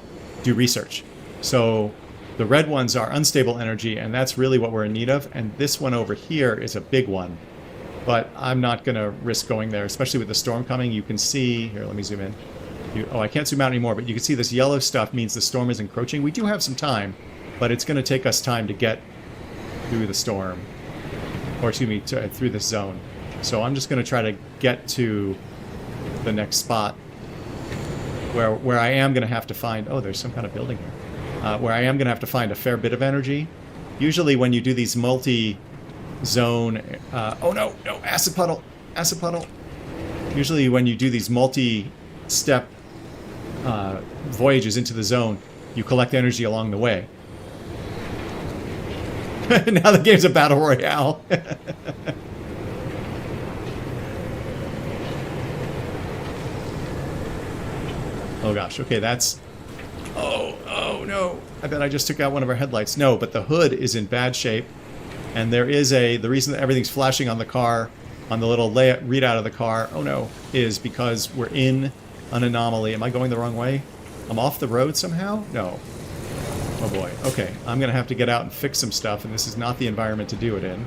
do research. So the red ones are unstable energy, and that's really what we're in need of. And this one over here is a big one. But I'm not going to risk going there, especially with the storm coming. You can see... Here, let me zoom in. I can't zoom out anymore, but you can see this yellow stuff means the storm is encroaching. We do have some time, but it's going to take us time to get through the storm. Or, excuse me, through this zone. So I'm just going to try to get to the next spot where I am going to have to find... Oh, there's some kind of building here. Where I am going to have to find a fair bit of energy. Usually when you do these multi-zone... oh, no, acid puddle. Acid puddle. Usually when you do these multi-step voyages into the zone, you collect energy along the way. Now the game's a battle royale. Oh gosh, okay, that's... Oh no, I bet I just took out one of our headlights. No, but the hood is in bad shape. And there is the reason that everything's flashing on the car, on the little readout of the car, oh no, is because we're in an anomaly. Am I going the wrong way? I'm off the road somehow? No. Oh boy. Okay, I'm going to have to get out and fix some stuff, and this is not the environment to do it in.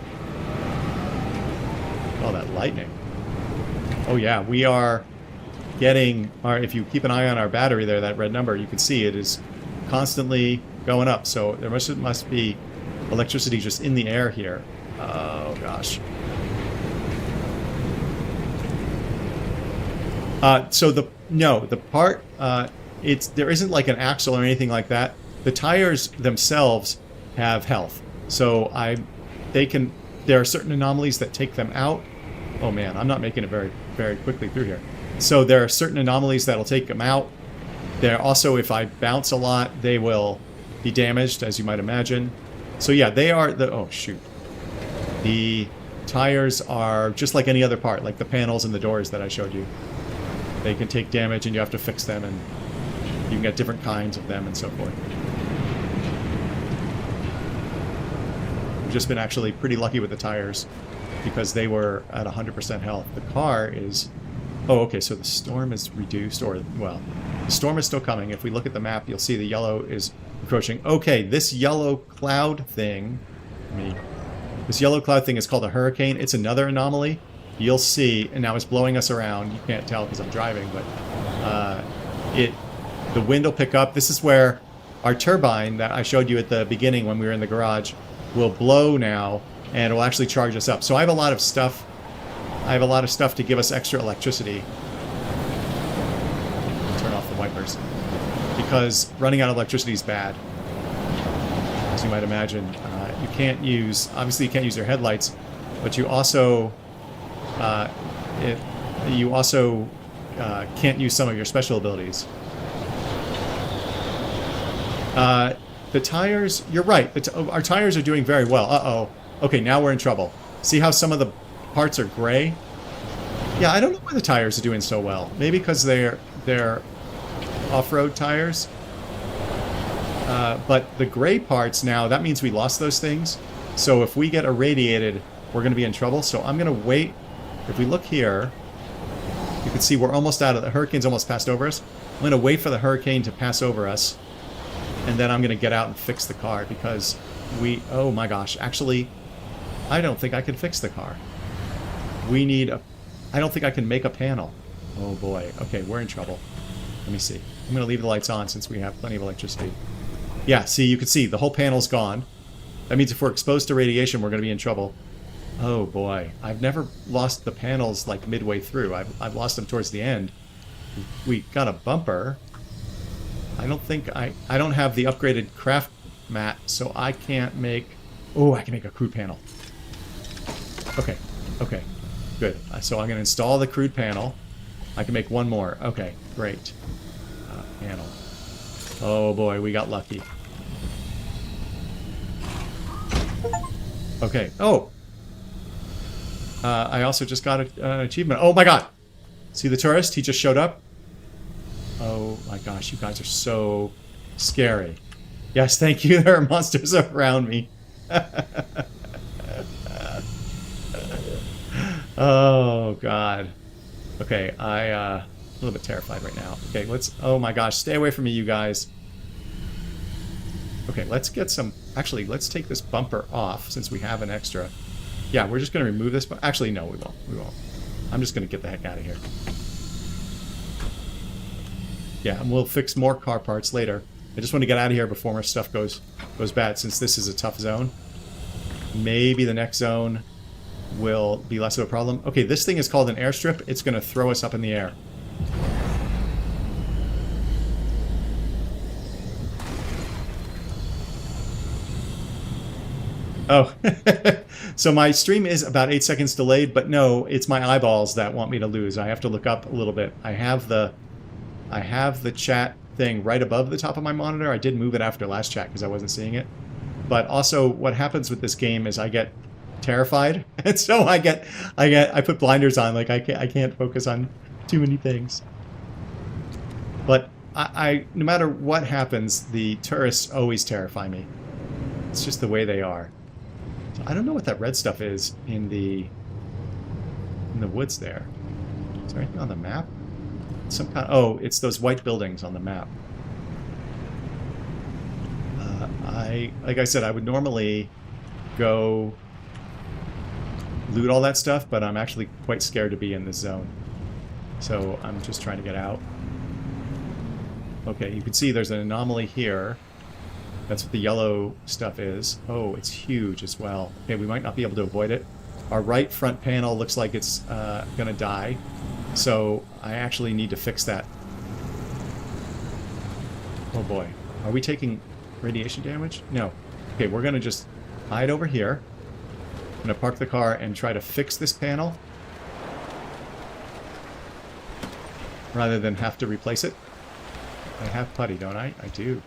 Oh, that lightning. Oh yeah, we are getting... If you keep an eye on our battery there, that red number, you can see it is constantly going up. So there must be electricity just in the air here. Oh gosh. The part, there isn't like an axle or anything like that. The tires themselves have health. So there are certain anomalies that take them out. Oh man, I'm not making it very, very quickly through here. So there are certain anomalies that'll take them out. There also, if I bounce a lot, they will be damaged, as you might imagine. So yeah, they are oh shoot. The tires are just like any other part, like the panels and the doors that I showed you. They can take damage and you have to fix them, and you can get different kinds of them and so forth. I've just been actually pretty lucky with the tires because they were at 100% health. The car is... Oh, okay, so the storm is reduced, or, well, the storm is still coming. If we look at the map, you'll see the yellow is approaching. Okay, this yellow cloud thing... This yellow cloud thing is called a hurricane. It's another anomaly. You'll see, and now it's blowing us around. You can't tell because I'm driving, but the wind will pick up. This is where our turbine that I showed you at the beginning when we were in the garage will blow now, and it will actually charge us up. So I have a lot of stuff. I have a lot of stuff to give us extra electricity. Turn off the wipers. Because running out of electricity is bad. As you might imagine. You can't use... Obviously, you can't use your headlights, but you also... can't use some of your special abilities. The tires... You're right. Our tires are doing very well. Uh-oh. Okay, now we're in trouble. See how some of the parts are gray? Yeah, I don't know why the tires are doing so well. Maybe because they're off-road tires. But the gray parts now, that means we lost those things. So if we get irradiated, we're going to be in trouble. So I'm going to wait. If we look here, you can see we're almost out of the hurricane's almost passed over us. I'm going to wait for the hurricane to pass over us. And then I'm going to get out and fix the car because oh my gosh, actually, I don't think I can fix the car. I don't think I can make a panel. Oh boy. Okay, we're in trouble. Let me see. I'm going to leave the lights on since we have plenty of electricity. Yeah, see, you can see the whole panel's gone. That means if we're exposed to radiation, we're going to be in trouble. Oh boy. I've never lost the panels like midway through. I've lost them towards the end. We got a bumper. I don't think I don't have the upgraded craft mat, so I can't make... Oh, I can make a crude panel. Okay. Okay. Good. So I'm going to install the crude panel. I can make one more. Okay. Great. Panel. Oh boy, we got lucky. Okay. Oh! I also just got an achievement. Oh my god! See the tourist? He just showed up. Oh my gosh, you guys are so scary. Yes, thank you. There are monsters around me. Oh god. Okay, a little bit terrified right now. Okay, let's... Oh my gosh, stay away from me, you guys. Okay, let's get some... Actually, let's take this bumper off since we have an extra. Yeah, we're just going to remove this... Actually, no, we won't. We won't. I'm just going to get the heck out of here. Yeah, and we'll fix more car parts later. I just want to get out of here before more stuff goes bad, since this is a tough zone. Maybe the next zone will be less of a problem. Okay, this thing is called an airstrip. It's going to throw us up in the air. Oh, so my stream is about 8 seconds delayed, but no, it's my eyeballs that want me to lose. I have to look up a little bit. I have the chat thing right above the top of my monitor. I did move it after last chat because I wasn't seeing it. But also, what happens with this game is I get terrified, and so I put blinders on. Like I can't focus on too many things. But no matter what happens, the tourists always terrify me. It's just the way they are. So I don't know what that red stuff is in the woods there. Is there anything on the map? Some kind. Oh, it's those white buildings on the map. Like I said, I would normally go loot all that stuff, but I'm actually quite scared to be in this zone. So I'm just trying to get out. Okay, you can see there's an anomaly here. That's what the yellow stuff is. Oh, it's huge as well. Okay, we might not be able to avoid it. Our right front panel looks like it's going to die. So I actually need to fix that. Oh boy. Are we taking radiation damage? No. Okay, we're going to just hide over here. I'm going to park the car and try to fix this panel. Rather than have to replace it. I have putty, don't I? I do.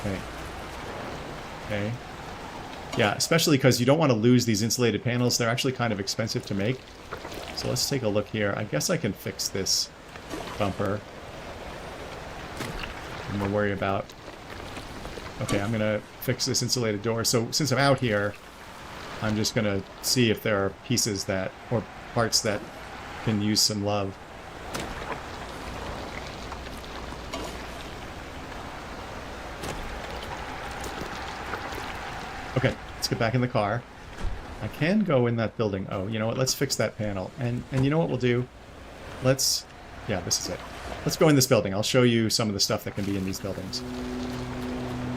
Okay. Okay. Yeah, especially because you don't want to lose these insulated panels. They're actually kind of expensive to make. So let's take a look here. I guess I can fix this bumper. And we'll worry about... Okay, I'm going to fix this insulated door. So since I'm out here, I'm just going to see if there are pieces that... or parts that can use some love. Okay, let's get back in the car. I can go in that building. Oh, you know what? Let's fix that panel. And you know what we'll do? Let's... Yeah, this is it. Let's go in this building. I'll show you some of the stuff that can be in these buildings.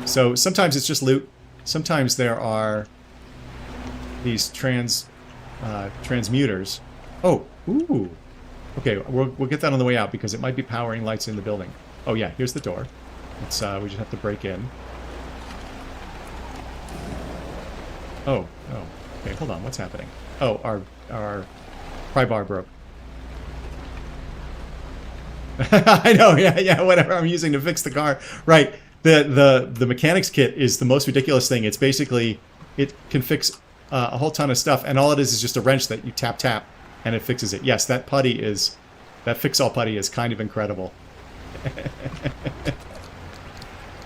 So sometimes it's just loot. Sometimes there are these transmuters. Oh, ooh. Okay, we'll get that on the way out because it might be powering lights in the building. Oh yeah, here's the door. It's we just have to break in. Oh, oh. Okay, hold on. What's happening? Oh, our pry bar broke. I know. Yeah. Whatever I'm using to fix the car. Right. The mechanics kit is the most ridiculous thing. It's basically it can fix a whole ton of stuff, and all it is just a wrench that you tap, and it fixes it. Yes, that fix-all putty is kind of incredible.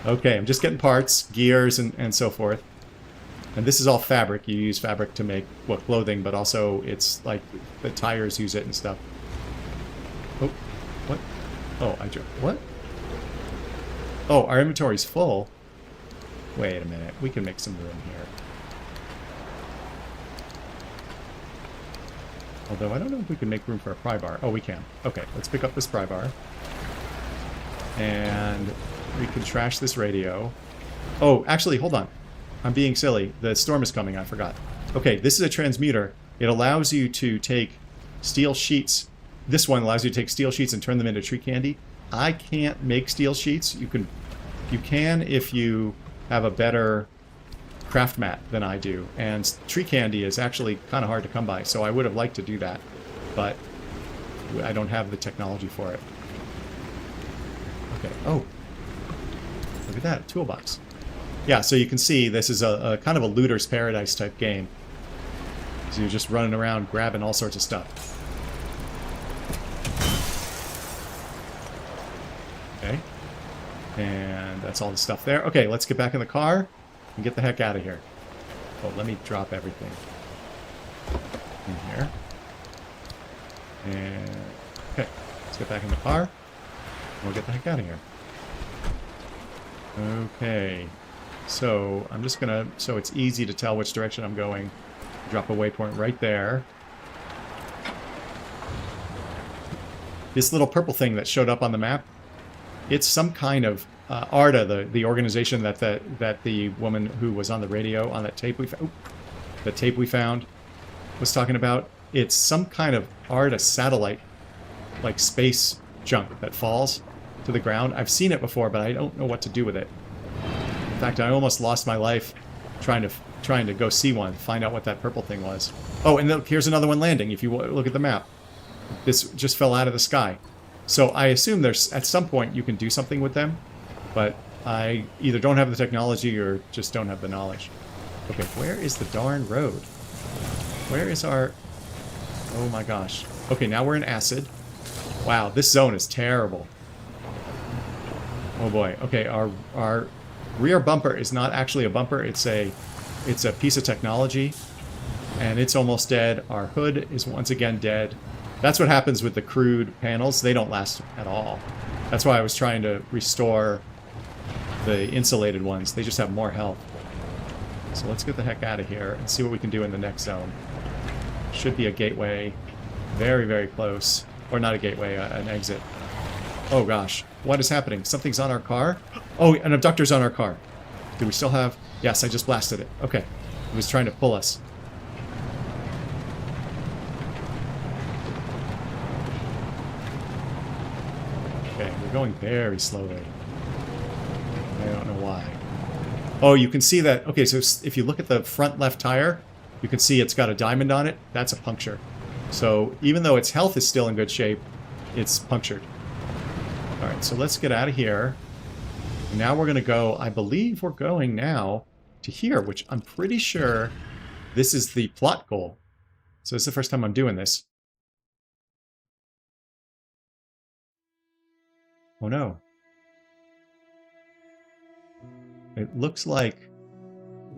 Okay, I'm just getting parts, gears, and so forth. And this is all fabric. You use fabric to make, well, clothing, but also it's like the tires use it and stuff. Oh, what? Oh, what? Oh, our inventory's full. Wait a minute. We can make some room here. Although I don't know if we can make room for a pry bar. Oh, we can. Okay, let's pick up this pry bar. And we can trash this radio. Oh, actually, hold on. I'm being silly. The storm is coming. I forgot. Okay, this is a transmuter. It allows you to take steel sheets. This one allows you to take steel sheets and turn them into tree candy. I can't make steel sheets. You can if you have a better craft mat than I do. And tree candy is actually kind of hard to come by, so I would have liked to do that, but I don't have the technology for it. Okay. Oh, look at that, a toolbox. Yeah, so you can see this is a kind of a looter's paradise type game. So you're just running around grabbing all sorts of stuff. Okay. And that's all the stuff there. Okay, let's get back in the car and get the heck out of here. Oh, let me drop everything in here. And okay, let's get back in the car. And we'll get the heck out of here. Okay. So I'm just gonna, so it's easy to tell which direction I'm going. Drop a waypoint right there. This little purple thing that showed up on the map, it's some kind of ARDA, the organization that the woman who was on the radio on that tape we found was talking about. It's some kind of ARDA satellite, like space junk that falls to the ground. I've seen it before, but I don't know what to do with it. In fact, I almost lost my life trying to go see one, find out what that purple thing was. Oh, and look, here's another one landing. If you look at the map, this just fell out of the sky. So I assume there's at some point you can do something with them, but I either don't have the technology or just don't have the knowledge. Okay, where is the darn road? Where is our... Oh my gosh. Okay, now we're in acid. Wow, this zone is terrible. Oh boy. Okay, our rear bumper is not actually a bumper. It's a piece of technology, and it's almost dead. Our hood is once again dead. That's what happens with the crude panels. They don't last at all. That's why I was trying to restore the insulated ones. They just have more health. So let's get the heck out of here and see what we can do in the next zone. Should be a gateway. Very, very close. Or not a gateway, an exit. Oh gosh. What is happening? Something's on our car? Oh, an abductor's on our car. Do we still have... Yes, I just blasted it. Okay. It was trying to pull us. Okay, we're going very slowly. I don't know why. Oh, you can see that... Okay, so if you look at the front left tire, you can see it's got a diamond on it. That's a puncture. So even though its health is still in good shape, it's punctured. Alright, so let's get out of here. Now we're going to go... I believe we're going now to here, which I'm pretty sure this is the plot goal. So this is the first time I'm doing this. Oh no. It looks like...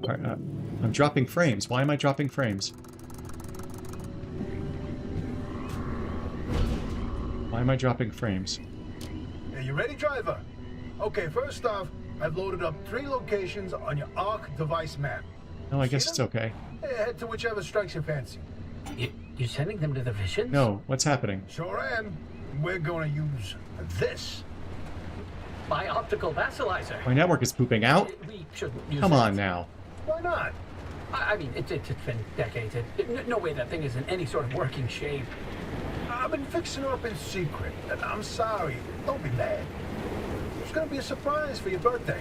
I'm dropping frames. Why am I dropping frames? Why am I dropping frames? Are you ready, driver? Okay, first off, I've loaded up 3 locations on your ARC device map. No, I guess it's okay. Head to whichever strikes your fancy. You're sending them to the visions? No, what's happening? Sure am. We're going to use this. My optical vassalizer. My network is pooping out? We shouldn't use Come it. on now. Why not? I mean, it's been decades. No way that thing is in any sort of working shape. I've been fixing her up in secret, and I'm sorry. Don't be mad. It's going to be a surprise for your birthday.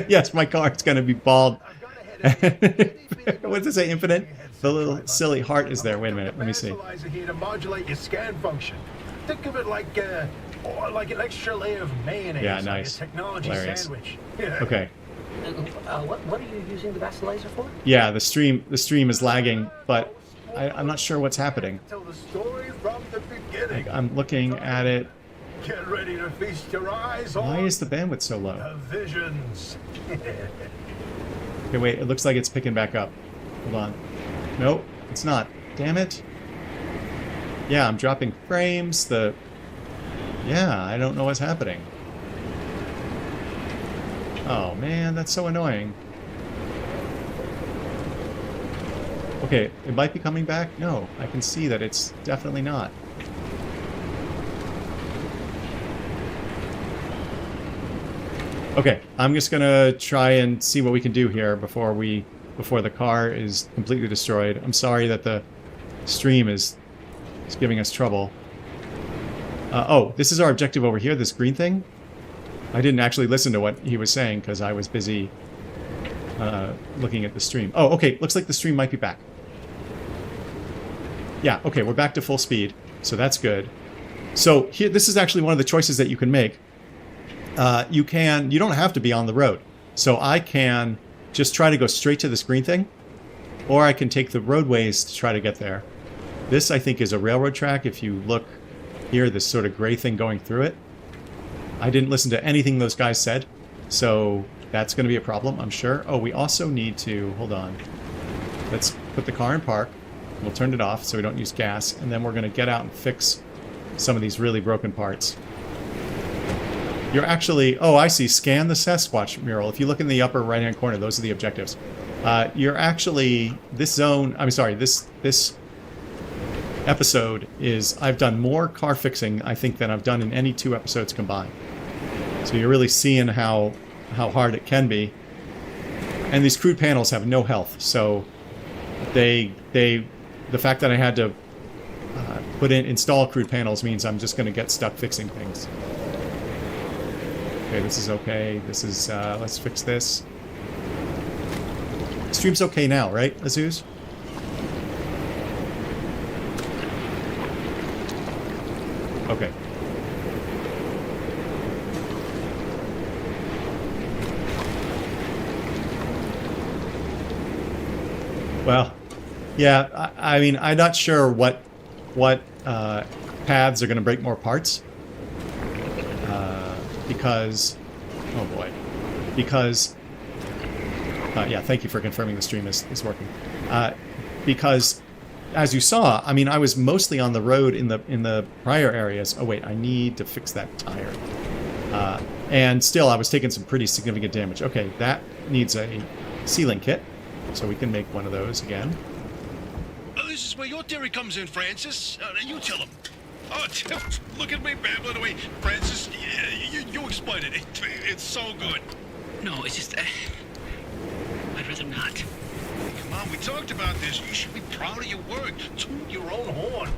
Yes, my car's going to be bald. I've got a head. What does it say, infinite? The little silly heart is there. Wait a minute, let me see. Here to modulate your scan function. Think of it like an extra layer of mayonnaise. Yeah, nice. On your technology Hilarious. sandwich. Okay. What are you using the vassalizer for? Yeah, the stream is lagging, but I'm not sure what's happening. Tell the story from the beginning. Like, I'm looking at it. Get ready to feast your eyes Why on is the bandwidth so low? the visions. Okay, wait, it looks like it's picking back up. Hold on. Nope, it's not. Damn it. Yeah, I'm dropping frames. Yeah, I don't know what's happening. Oh man, that's so annoying. Okay, it might be coming back. No, I can see that it's definitely not. Okay, I'm just gonna try and see what we can do here before the car is completely destroyed. I'm sorry that the stream is giving us trouble. Oh, this is our objective over here, this green thing. I didn't actually listen to what he was saying because I was busy looking at the stream. Oh, okay, looks like the stream might be back. Yeah, okay, we're back to full speed, so that's good. So here, this is actually one of the choices that you can make. You don't have to be on the road. So I can just try to go straight to this green thing, or I can take the roadways to try to get there. This, I think, is a railroad track. If you look here, this sort of gray thing going through it. I didn't listen to anything those guys said, so that's going to be a problem, I'm sure. Oh, we also need to... Hold on. Let's put the car in park. We'll turn it off so we don't use gas, and then we're going to get out and fix some of these really broken parts. You're actually... Oh, I see. Scan the Sasquatch mural. If you look in the upper right-hand corner, those are the objectives. You're actually... This zone... I'm sorry, this episode is... I've done more car fixing, I think, than I've done in any 2 episodes combined. So you're really seeing how hard it can be. And these crude panels have no health, so the fact that I had to install crude panels means I'm just going to get stuck fixing things. Okay, this is okay. This is, let's fix this. Stream's okay now, right, Azuz? Okay. Well, yeah, I mean, I'm not sure what paths are going to break more parts. Because... Oh, boy. Because... yeah, thank you for confirming the stream is working. Because, as you saw, I mean, I was mostly on the road in the prior areas. Oh, wait, I need to fix that tire. And still, I was taking some pretty significant damage. Okay, that needs a sealing kit. So we can make one of those again. This is where your theory comes in, Francis. You tell him. Oh, look at me babbling away. Francis, you explain it. It's so good. No, it's just... I'd rather not. Come on, we talked about this. You should be proud of your work. Toot your own horn.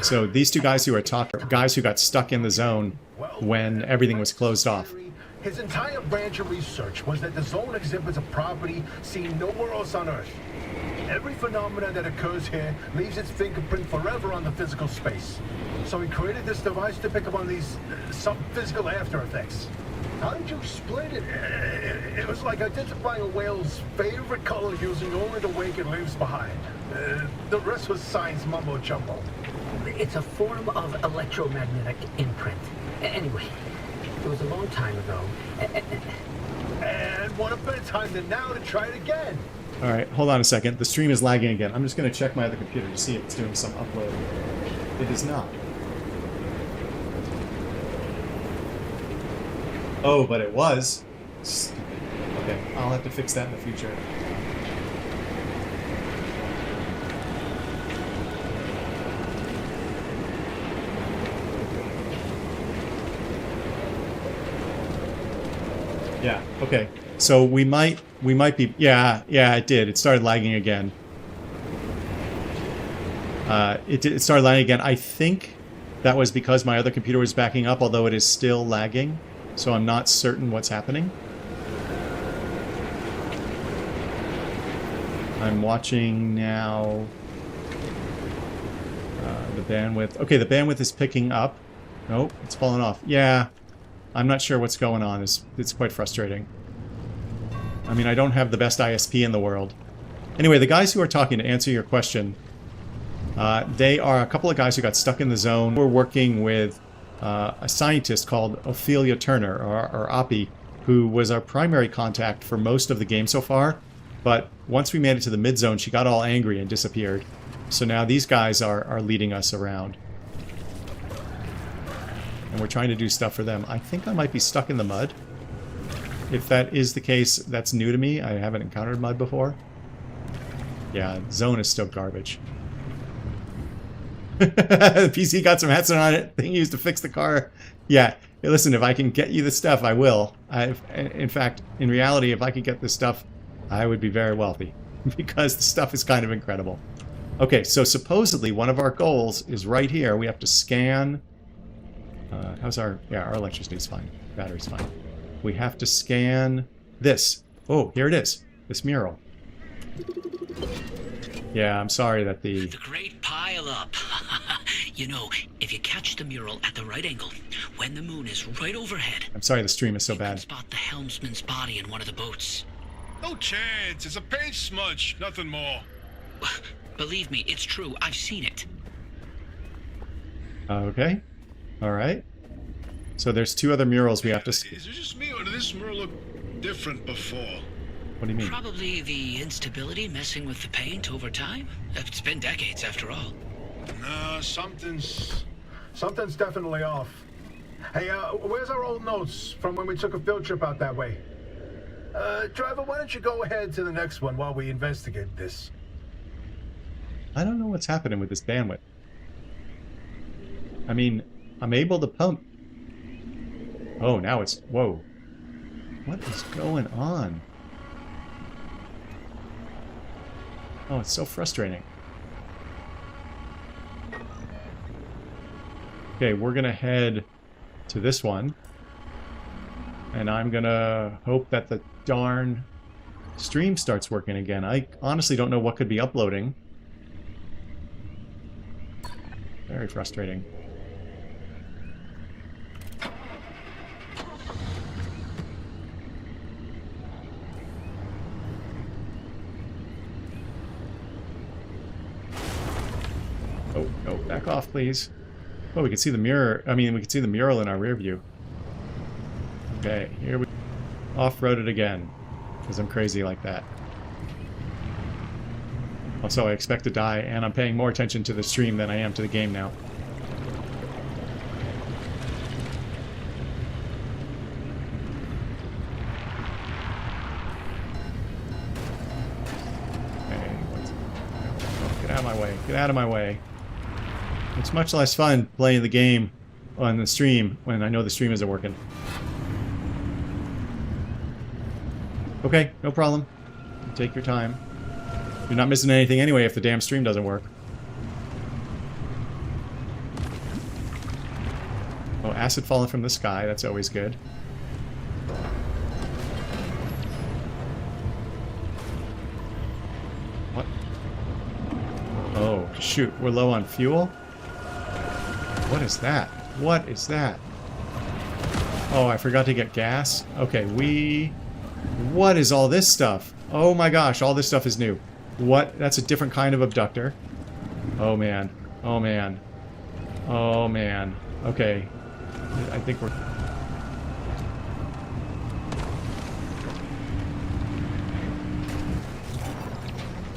So these 2 guys who are talking, guys who got stuck in the zone when everything was closed off. His entire branch of research was that the zone exhibits a property seen nowhere else on Earth. Every phenomenon that occurs here leaves its fingerprint forever on the physical space. So he created this device to pick up on these some physical after effects. How did you explain it? It was like identifying a whale's favorite color using only the wake it leaves behind. The rest was science mumbo jumbo. It's a form of electromagnetic imprint. Anyway, it was a long time ago. And what a better time than now to try it again. All right, hold on a second. The stream is lagging again. I'm just going to check my other computer to see if it's doing some upload. It is not. Oh, but it was. Okay, I'll have to fix that in the future. Yeah, okay. So we might be... Yeah, it did. It started lagging again. It started lagging again. I think that was because my other computer was backing up, although it is still lagging. So I'm not certain what's happening. I'm watching now the bandwidth. Okay, the bandwidth is picking up. Nope, it's falling off. Yeah, I'm not sure what's going on. It's quite frustrating. I mean, I don't have the best ISP in the world. Anyway, the guys who are talking, to answer your question, they are a couple of guys who got stuck in the zone. We're working with a scientist called Ophelia Turner, or Oppie, who was our primary contact for most of the game so far. But once we made it to the mid-zone, she got all angry and disappeared. So now these guys are leading us around. And we're trying to do stuff for them. I think I might be stuck in the mud. If that is the case, that's new to me. I haven't encountered mud before. Yeah, zone is still garbage. The PC got some hats on it. Thing used to fix the car. Yeah, hey, listen, if I can get you the stuff, I will. In fact, in reality, if I could get this stuff, I would be very wealthy. Because the stuff is kind of incredible. Okay, so supposedly one of our goals is right here. We have to scan... how's our... Yeah, our electricity's fine. Battery's fine. We have to scan this. Oh, here it is. This mural. Yeah, I'm sorry that the great pile-up. You know, if you catch the mural at the right angle, when the moon is right overhead, I'm sorry the stream is so you can bad. spot the helmsman's body in one of the boats. No chance. It's a paint smudge. Nothing more. Believe me, it's true. I've seen it. Okay. Alright. So there's 2 other murals we have to... Is it just me, or did this mural look different before? What do you mean? Probably the instability messing with the paint over time. It's been decades after all. No, something's definitely off. Hey, where's our old notes from when we took a field trip out that way? Driver, why don't you go ahead to the next one while we investigate this? I don't know what's happening with this bandwidth. I mean, I'm able to pump. Oh, now it's... Whoa. What is going on? Oh, it's so frustrating. Okay, we're gonna head to this one. And I'm gonna hope that the darn stream starts working again. I honestly don't know what could be uploading. Very frustrating. Oh, no, back off, please. Oh, we can see the mirror. I mean, we can see the mural in our rear view. Okay, here we off-road it again, because I'm crazy like that. Also, I expect to die, and I'm paying more attention to the stream than I am to the game now. Okay, get out of my way. Get out of my way. It's much less fun playing the game on the stream when I know the stream isn't working. Okay, no problem. Take your time. You're not missing anything anyway if the damn stream doesn't work. Oh, acid falling from the sky. That's always good. What? Oh, shoot. We're low on fuel? What is that? What is that? Oh, I forgot to get gas. Okay, What is all this stuff? Oh my gosh, all this stuff is new. What? That's a different kind of abductor. Oh man. Oh man. Oh man. Okay. I think we're...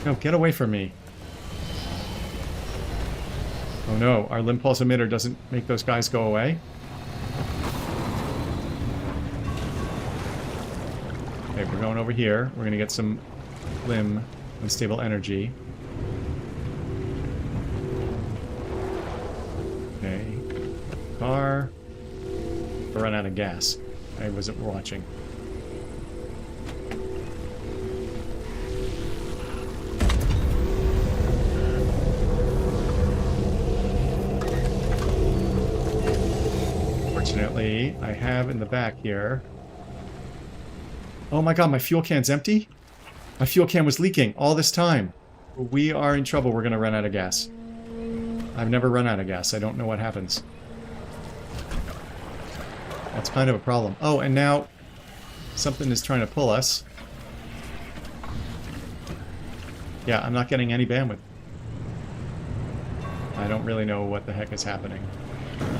No, get away from me. Oh no, our limb pulse emitter doesn't make those guys go away? Okay, we're going over here. We're gonna get some limb unstable energy. Okay. Car. We'll run out of gas. I wasn't watching. Fortunately, I have in the back here... Oh my god, my fuel can's empty? My fuel can was leaking all this time. We are in trouble. We're going to run out of gas. I've never run out of gas. I don't know what happens. That's kind of a problem. Oh, and now something is trying to pull us. Yeah, I'm not getting any bandwidth. I don't really know what the heck is happening.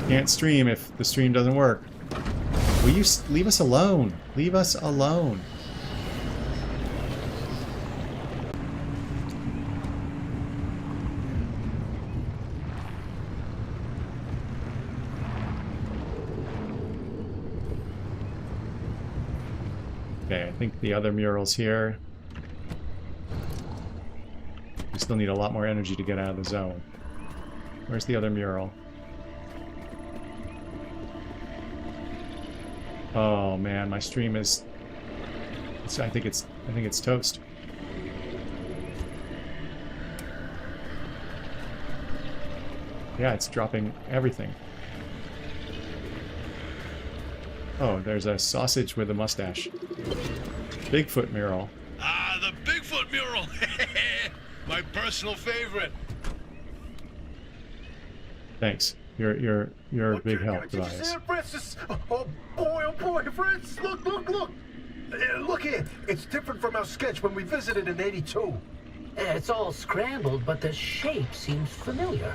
Can't stream if the stream doesn't work. Will you leave us alone? Leave us alone. Okay, I think the other mural's here. We still need a lot more energy to get out of the zone. Where's the other mural? Oh man, my stream is... I think it's toast. Yeah, it's dropping everything. Oh, there's a sausage with a mustache. Bigfoot mural. Ah, the Bigfoot mural! My personal favorite. Thanks. You're a big help, Did you see Tobias. it, Francis? Oh boy, Francis! Look! Look here. It's different from our sketch when we visited in '82. It's all scrambled, but the shape seems familiar.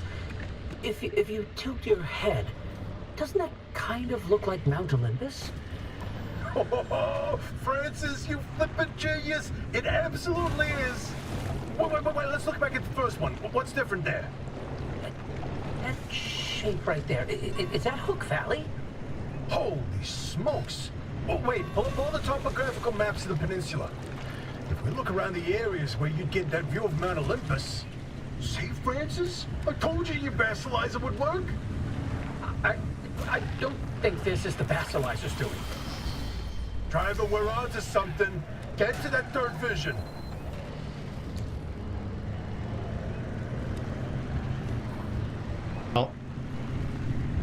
If you tilt your head, doesn't that kind of look like Mount Olympus? Oh, Francis, you flippin' genius! It absolutely is. Wait. Let's look back at the first one. What's different there? That shape right there, is that Hook Valley? Holy smokes! Oh, wait, pull up all the topographical maps of the peninsula. If we look around the areas where you'd get that view of Mount Olympus... See, Francis? I told you your basilizer would work. I don't think this is the basilizer's doing. Driver, we're on to something. Get to that third vision. Well,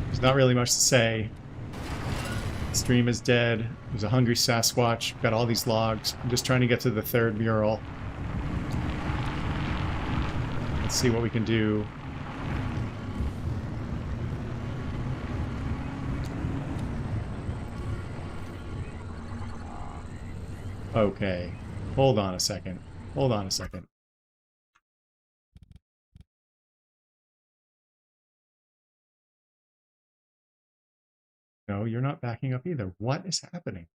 there's not really much to say. The stream is dead. There's a hungry Sasquatch. Got all these logs. I'm just trying to get to the third mural. Let's see what we can do. Okay. Hold on a second. No, you're not backing up either. What is happening?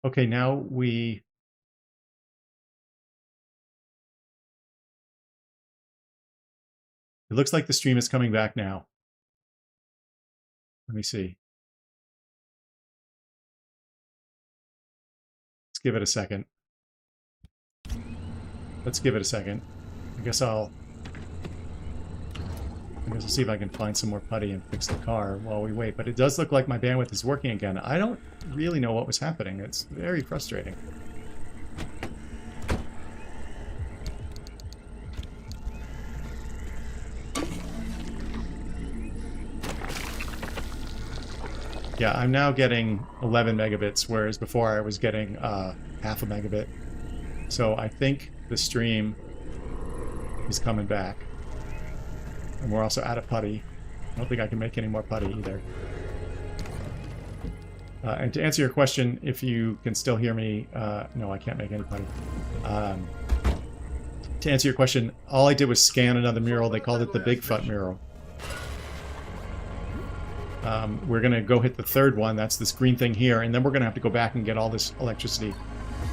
Okay, now we... It looks like the stream is coming back now. Let me see. Let's give it a second. I guess I'll see if I can find some more putty and fix the car while we wait. But it does look like my bandwidth is working again. I don't really know what was happening. It's very frustrating. Yeah, I'm now getting 11 megabits, whereas before I was getting half a megabit. So I think the stream is coming back. And we're also out of putty. I don't think I can make any more putty either. And to answer your question, if you can still hear me, no, I can't make any putty. To answer your question, all I did was scan another mural. They called it the Bigfoot mural. We're going to go hit the third one. That's this green thing here. And then we're going to have to go back and get all this electricity.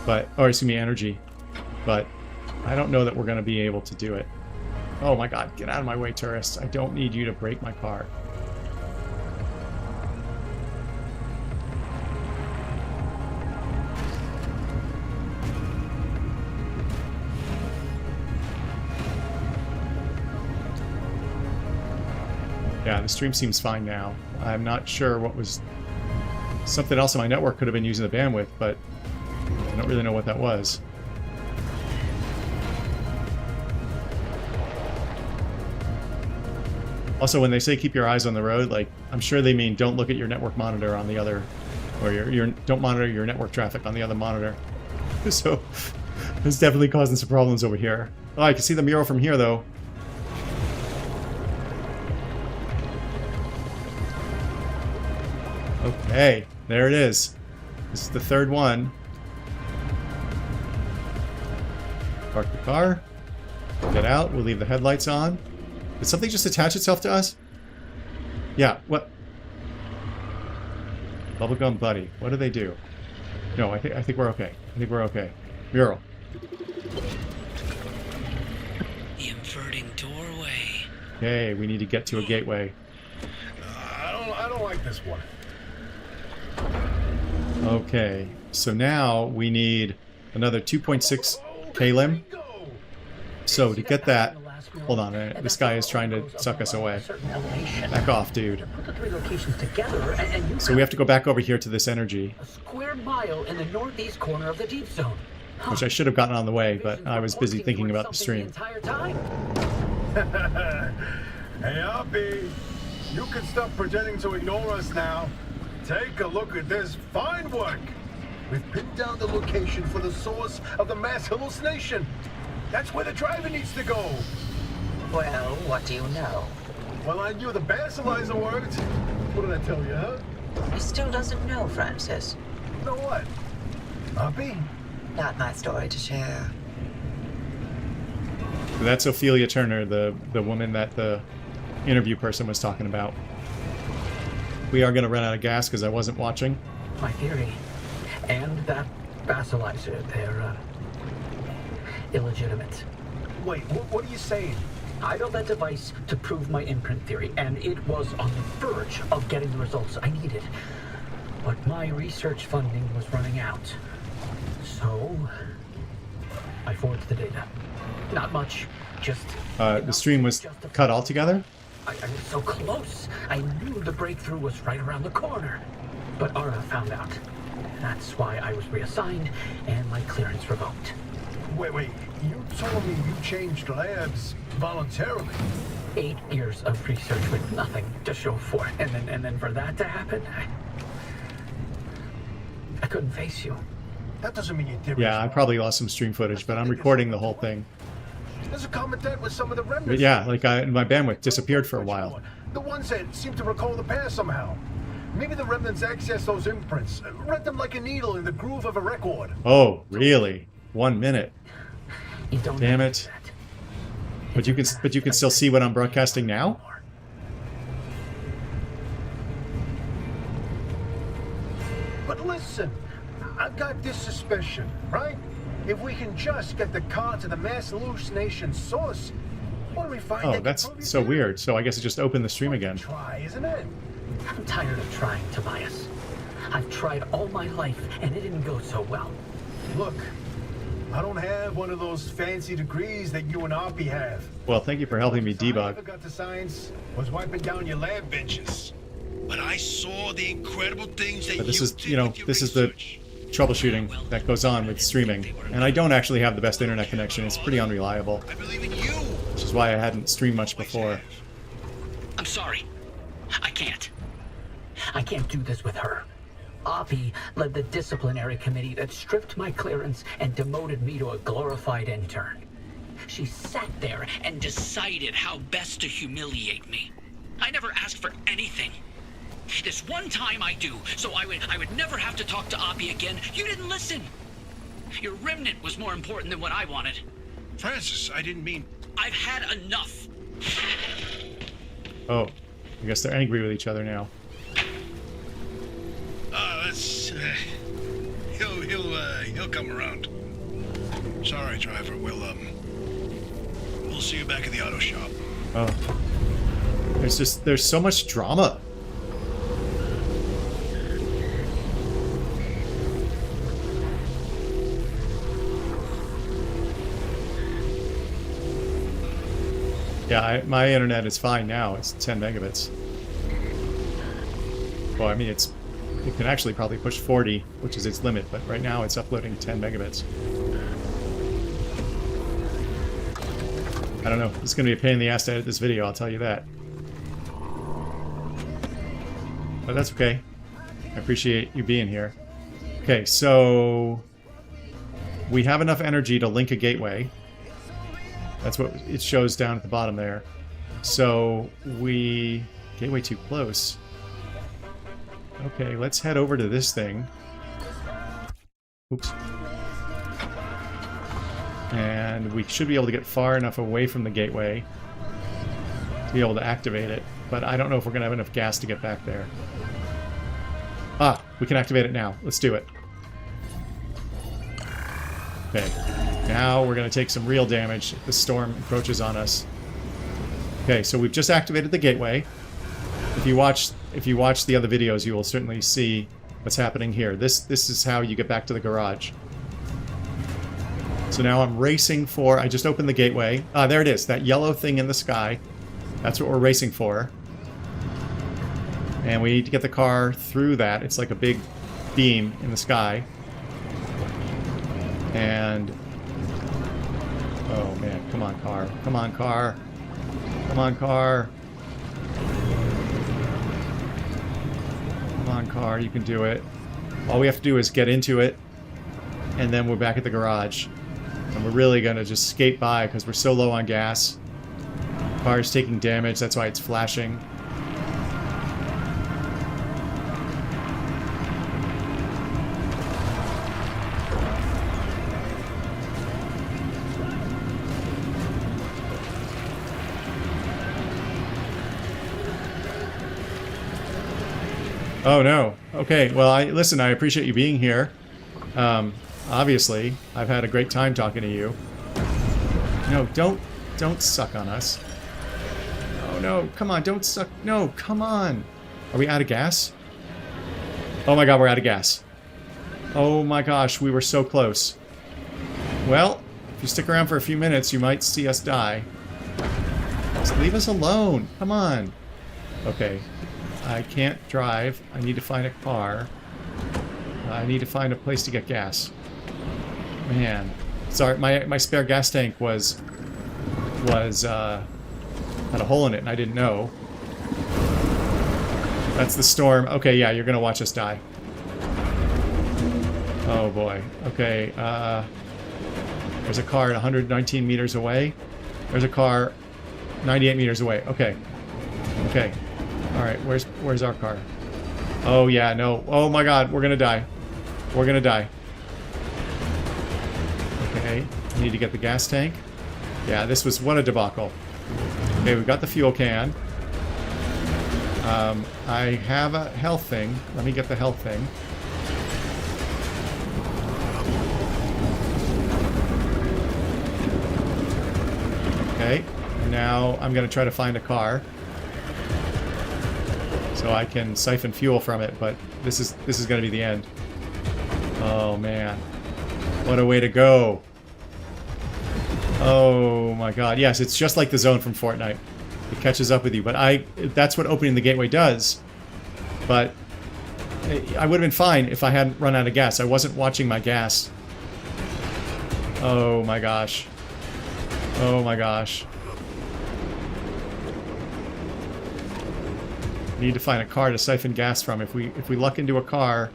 Energy. But I don't know that we're going to be able to do it. Oh my god, get out of my way, tourists. I don't need you to break my car. Yeah, the stream seems fine now. I'm not sure what was... Something else in my network could have been using the bandwidth, but I don't really know what that was. Also, when they say keep your eyes on the road, like, I'm sure they mean don't look at your network monitor on the other, or don't monitor your network traffic on the other monitor. So, it's definitely causing some problems over here. Oh, I can see the mural from here, though. Okay, there it is. This is the third one. Park the car. Get out. We'll leave the headlights on. Did something just attach itself to us? Yeah, what? Bubblegum Buddy. What do they do? No, I think we're okay. Mural. The inverting doorway. Okay, we need to get to a gateway. I don't like this one. Okay, so now we need another 2.6 kalim. So to get that... Hold on, this guy is trying to suck us away. Back off, dude. So we have to go back over here to this energy. A square mile in the northeast corner of the deep zone. Which I should have gotten on the way, but I was busy thinking about the stream. Hey, Uppy, you can stop pretending to ignore us now. Take a look at this fine work. We've pinned down the location for the source of the mass hallucination. That's where the driver needs to go. Well, what do you know? Well, I knew the basilizer worked. What did I tell you, huh? He still doesn't know, Francis. Know what? Uppy? Not my story to share. That's Ophelia Turner, the woman that the interview person was talking about. We are going to run out of gas because I wasn't watching. My theory. And that basilizer, they're illegitimate. Wait, what are you saying? I built that device to prove my imprint theory, and it was on the verge of getting the results I needed. But my research funding was running out. So, I forged the data. Not much, just... The stream was cut altogether? I was so close. I knew the breakthrough was right around the corner. But Ara found out. That's why I was reassigned and my clearance revoked. Wait, you told me you changed labs voluntarily. 8 years of research with nothing to show for it. And then for that to happen, I couldn't face you. That doesn't mean you did. Yeah, I probably lost some stream footage, but I'm recording the whole thing. There's a common thread with some of the remnants. But yeah, like my bandwidth disappeared for a while. The ones that seem to recall the past somehow. Maybe the remnants access those imprints, read them like a needle in the groove of a record. Oh, really? 1 minute. You don't Damn know it. that. But you can still see what I'm broadcasting now? But listen, I've got this suspicion, right? If we can just get the car to the mass hallucination source, what do we find? Oh, that's so weird. So I guess it just opened the stream again. Try, isn't it? I'm tired of trying, Tobias. I've tried all my life, and it didn't go so well. Look, I don't have one of those fancy degrees that you and Oppie have. Well, thank you for helping me I never debug. got to science was wiping down your lab benches. But I saw the incredible things that But this you is, did you know, with your this is the research. troubleshooting that goes on with streaming. And I don't actually have the best internet connection. It's pretty unreliable, I believe in you. which is why I hadn't streamed much before. I'm sorry. I can't. I can't do this with her. Oppie led the disciplinary committee that stripped my clearance and demoted me to a glorified intern. She sat there and decided how best to humiliate me. I never asked for anything. This one time I do, so I would never have to talk to Oppie again. You didn't listen. Your remnant was more important than what I wanted. Francis, I didn't mean... I've had enough. Oh, I guess they're angry with each other now. That's... he'll come around. Sorry, driver. We'll see you back at the auto shop. Oh. There's so much drama. Yeah, my internet is fine now. It's 10 megabits. Well, I mean, it can actually probably push 40, which is its limit, but right now it's uploading 10 megabits. I don't know. It's going to be a pain in the ass to edit this video, I'll tell you that. But that's okay. I appreciate you being here. Okay, so we have enough energy to link a gateway. That's what it shows down at the bottom there. So gateway too close. Okay, let's head over to this thing. Oops. And we should be able to get far enough away from the gateway to be able to activate it. But I don't know if we're going to have enough gas to get back there. Ah, we can activate it now. Let's do it. Okay, now we're going to take some real damage if the storm approaches on us. Okay, so we've just activated the gateway. If you watch the other videos, you will certainly see what's happening here. This is how you get back to the garage. So now I'm racing for... I just opened the gateway. Ah, there it is. That yellow thing in the sky. That's what we're racing for. And we need to get the car through that. It's like a big beam in the sky. And... oh, man. Come on, car. Come on, car. Come on, car. Come on, car. You can do it. All we have to do is get into it. And then we're back at the garage. And we're really going to just skate by because we're so low on gas. Car's taking damage, that's why it's flashing. Oh no. Okay, well, listen, I appreciate you being here. Obviously, I've had a great time talking to you. No, don't suck on us. Oh no, come on, don't suck. No, come on. Are we out of gas? Oh my god, we're out of gas. Oh my gosh, we were so close. Well, if you stick around for a few minutes, you might see us die. Just leave us alone. Come on. Okay. I can't drive. I need to find a car. I need to find a place to get gas. Man. Sorry, my spare gas tank had a hole in it and I didn't know. That's the storm. Okay, yeah, you're gonna watch us die. Oh boy. Okay, there's a car at 119 meters away. There's a car 98 meters away. Okay. Okay. Alright, where's our car? Oh yeah, no. Oh my god, we're gonna die. We're gonna die. Okay, I need to get the gas tank. Yeah, this was what a debacle. Okay, we've got the fuel can. I have a health thing. Let me get the health thing. Okay, and now I'm gonna try to find a car. So I can siphon fuel from it, but this is going to be the end. Oh man, what a way to go! Oh my god, yes, it's just like the zone from Fortnite. It catches up with you, but that's what opening the gateway does. But I would have been fine if I hadn't run out of gas. I wasn't watching my gas. Oh my gosh. Oh my gosh. Need to find a car to siphon gas from. If we luck into a car,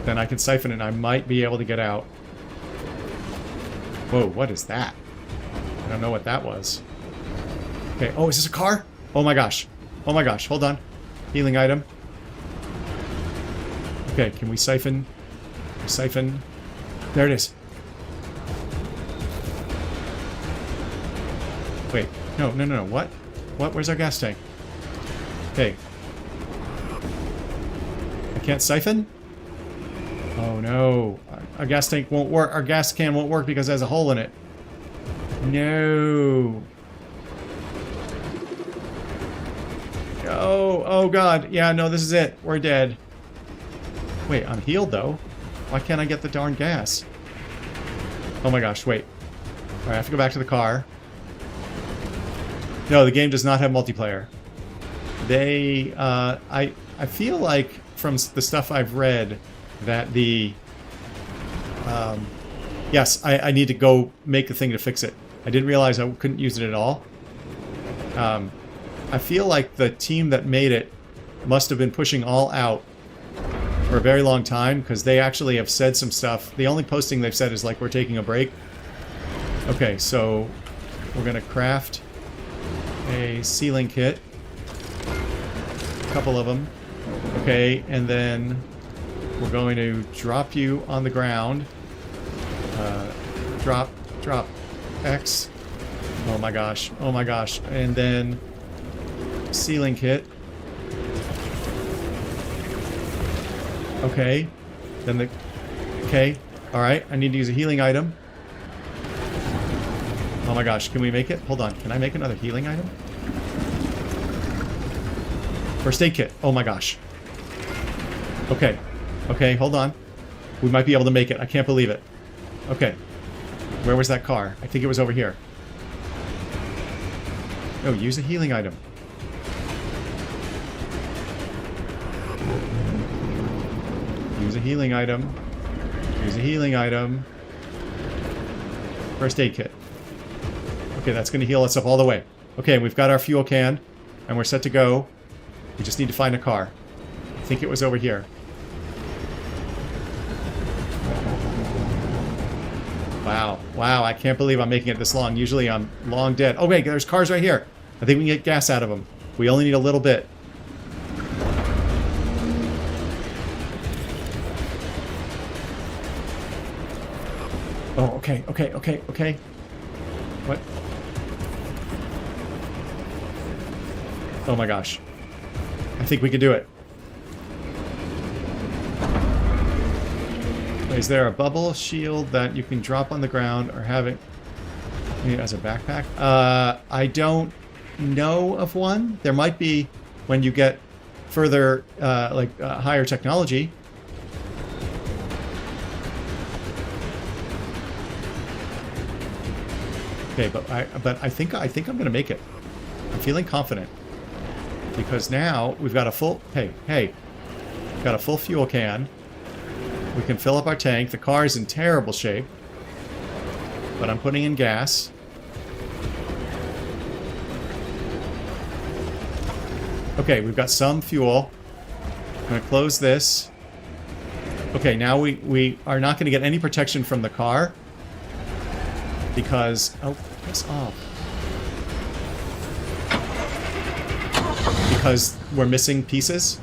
then I can siphon it and I might be able to get out. Whoa, what is that? I don't know what that was. Okay, oh, is this a car? Oh my gosh. Oh my gosh, hold on. Healing item. Okay, can we siphon? Siphon. There it is. Wait, no, what? What? Where's our gas tank? Okay. I can't siphon? Oh no. Our gas tank won't work. Our gas can won't work because it has a hole in it. No. Oh, oh god. Yeah, no, this is it. We're dead. Wait, I'm healed though. Why can't I get the darn gas? Oh my gosh, wait. Alright, I have to go back to the car. No, the game does not have multiplayer. They, I feel like from the stuff I've read that the, yes, I need to go make the thing to fix it. I didn't realize I couldn't use it at all. I feel like the team that made it must have been pushing all out for a very long time because they actually have said some stuff. The only posting they've said is like, we're taking a break. Okay, so we're going to craft a sealing kit. Couple of them. Okay, and then we're going to drop you on the ground. Drop X. Oh my gosh, oh my gosh. And then sealing kit. Okay, then the, okay, alright, I need to use a healing item. Oh my gosh, can we make it? Hold on, can I make another healing item? First aid kit. Oh my gosh. Okay. Okay, hold on. We might be able to make it. I can't believe it. Okay. Where was that car? I think it was over here. Oh, use a healing item. Use a healing item. Use a healing item. First aid kit. Okay, that's going to heal us up all the way. Okay, we've got our fuel can, and we're set to go. We just need to find a car. I think it was over here. Wow. Wow, I can't believe I'm making it this long. Usually I'm long dead. Oh, wait, there's cars right here. I think we can get gas out of them. We only need a little bit. Oh, okay, okay, okay, okay. What? Oh my gosh. I think we can do it. Is there a bubble shield that you can drop on the ground or have it as a backpack? I don't know of one. There might be when you get further, higher technology. Okay, but I think I'm gonna make it. I'm feeling confident because now we've got a full. Hey, we've got a full fuel can. We can fill up our tank. The car is in terrible shape, but I'm putting in gas. Okay, we've got some fuel. I'm going to close this. Okay, now we are not going to get any protection from the car because... Oh, piss off. Because we're missing pieces.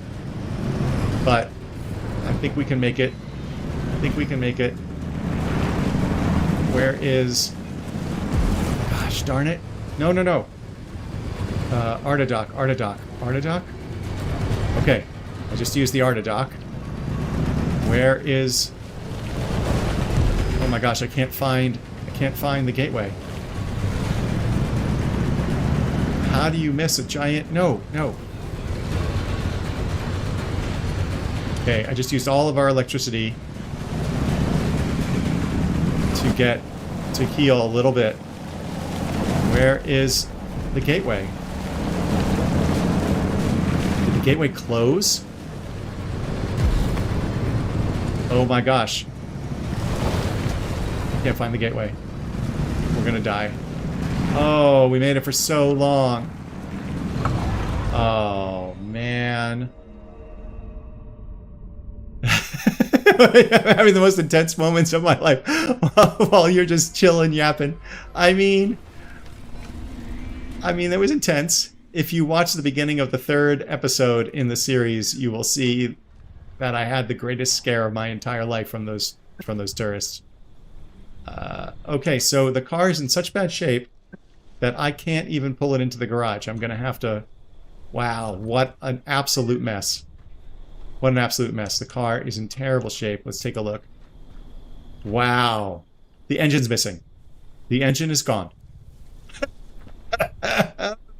But I think we can make it. I think we can make it. Where is... Gosh darn it. No. Artadoc. Okay. I just used the Artadoc. Where is... Oh my gosh, I can't find the gateway. How do you miss a giant... No. Okay, I just used all of our electricity to heal a little bit. Where is the gateway? Did the gateway close? Oh my gosh. I can't find the gateway. We're gonna die. Oh, we made it for so long. Oh, man. I'm having the most intense moments of my life while you're just chilling, yapping. I mean, it was intense. If you watch the beginning of the 3rd episode in the series, you will see that I had the greatest scare of my entire life from those tourists. Okay, so the car is in such bad shape that I can't even pull it into the garage. I'm gonna have to... Wow, what an absolute mess. What an absolute mess. The car is in terrible shape. Let's take a look. Wow. The engine's missing. The engine is gone.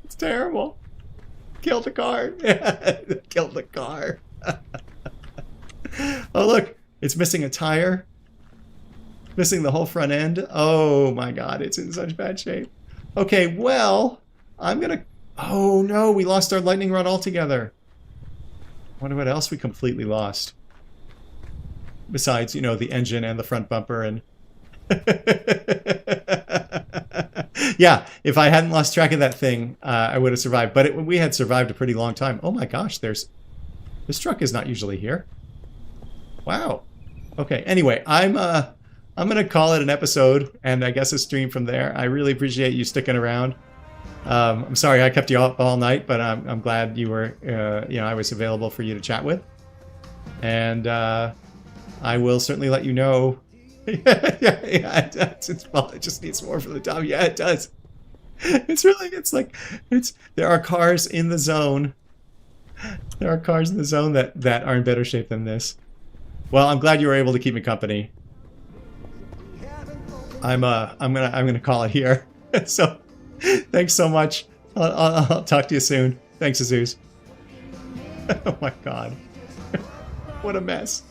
It's terrible. Killed the car. Killed the car. Oh, look. It's missing a tire. Missing the whole front end. Oh, my God. It's in such bad shape. Okay, well, I'm going to... Oh, no. We lost our lightning rod altogether. I wonder what else we completely lost. Besides, you know, the engine and the front bumper and... Yeah, if I hadn't lost track of that thing, I would have survived. But we had survived a pretty long time. Oh my gosh, this truck is not usually here. Wow. Okay, anyway, I'm going to call it an episode and I guess a stream from there. I really appreciate you sticking around. I'm sorry I kept you up all night, but I'm glad you were, I was available for you to chat with. And I will certainly let you know. yeah, it does. Well, it just needs more from the top. Yeah, it does. There are cars in the zone. There are cars in the zone that are in better shape than this. Well, I'm glad you were able to keep me company. I'm gonna call it here. So. Thanks so much. I'll talk to you soon. Thanks, Jesus. Oh my God. What a mess.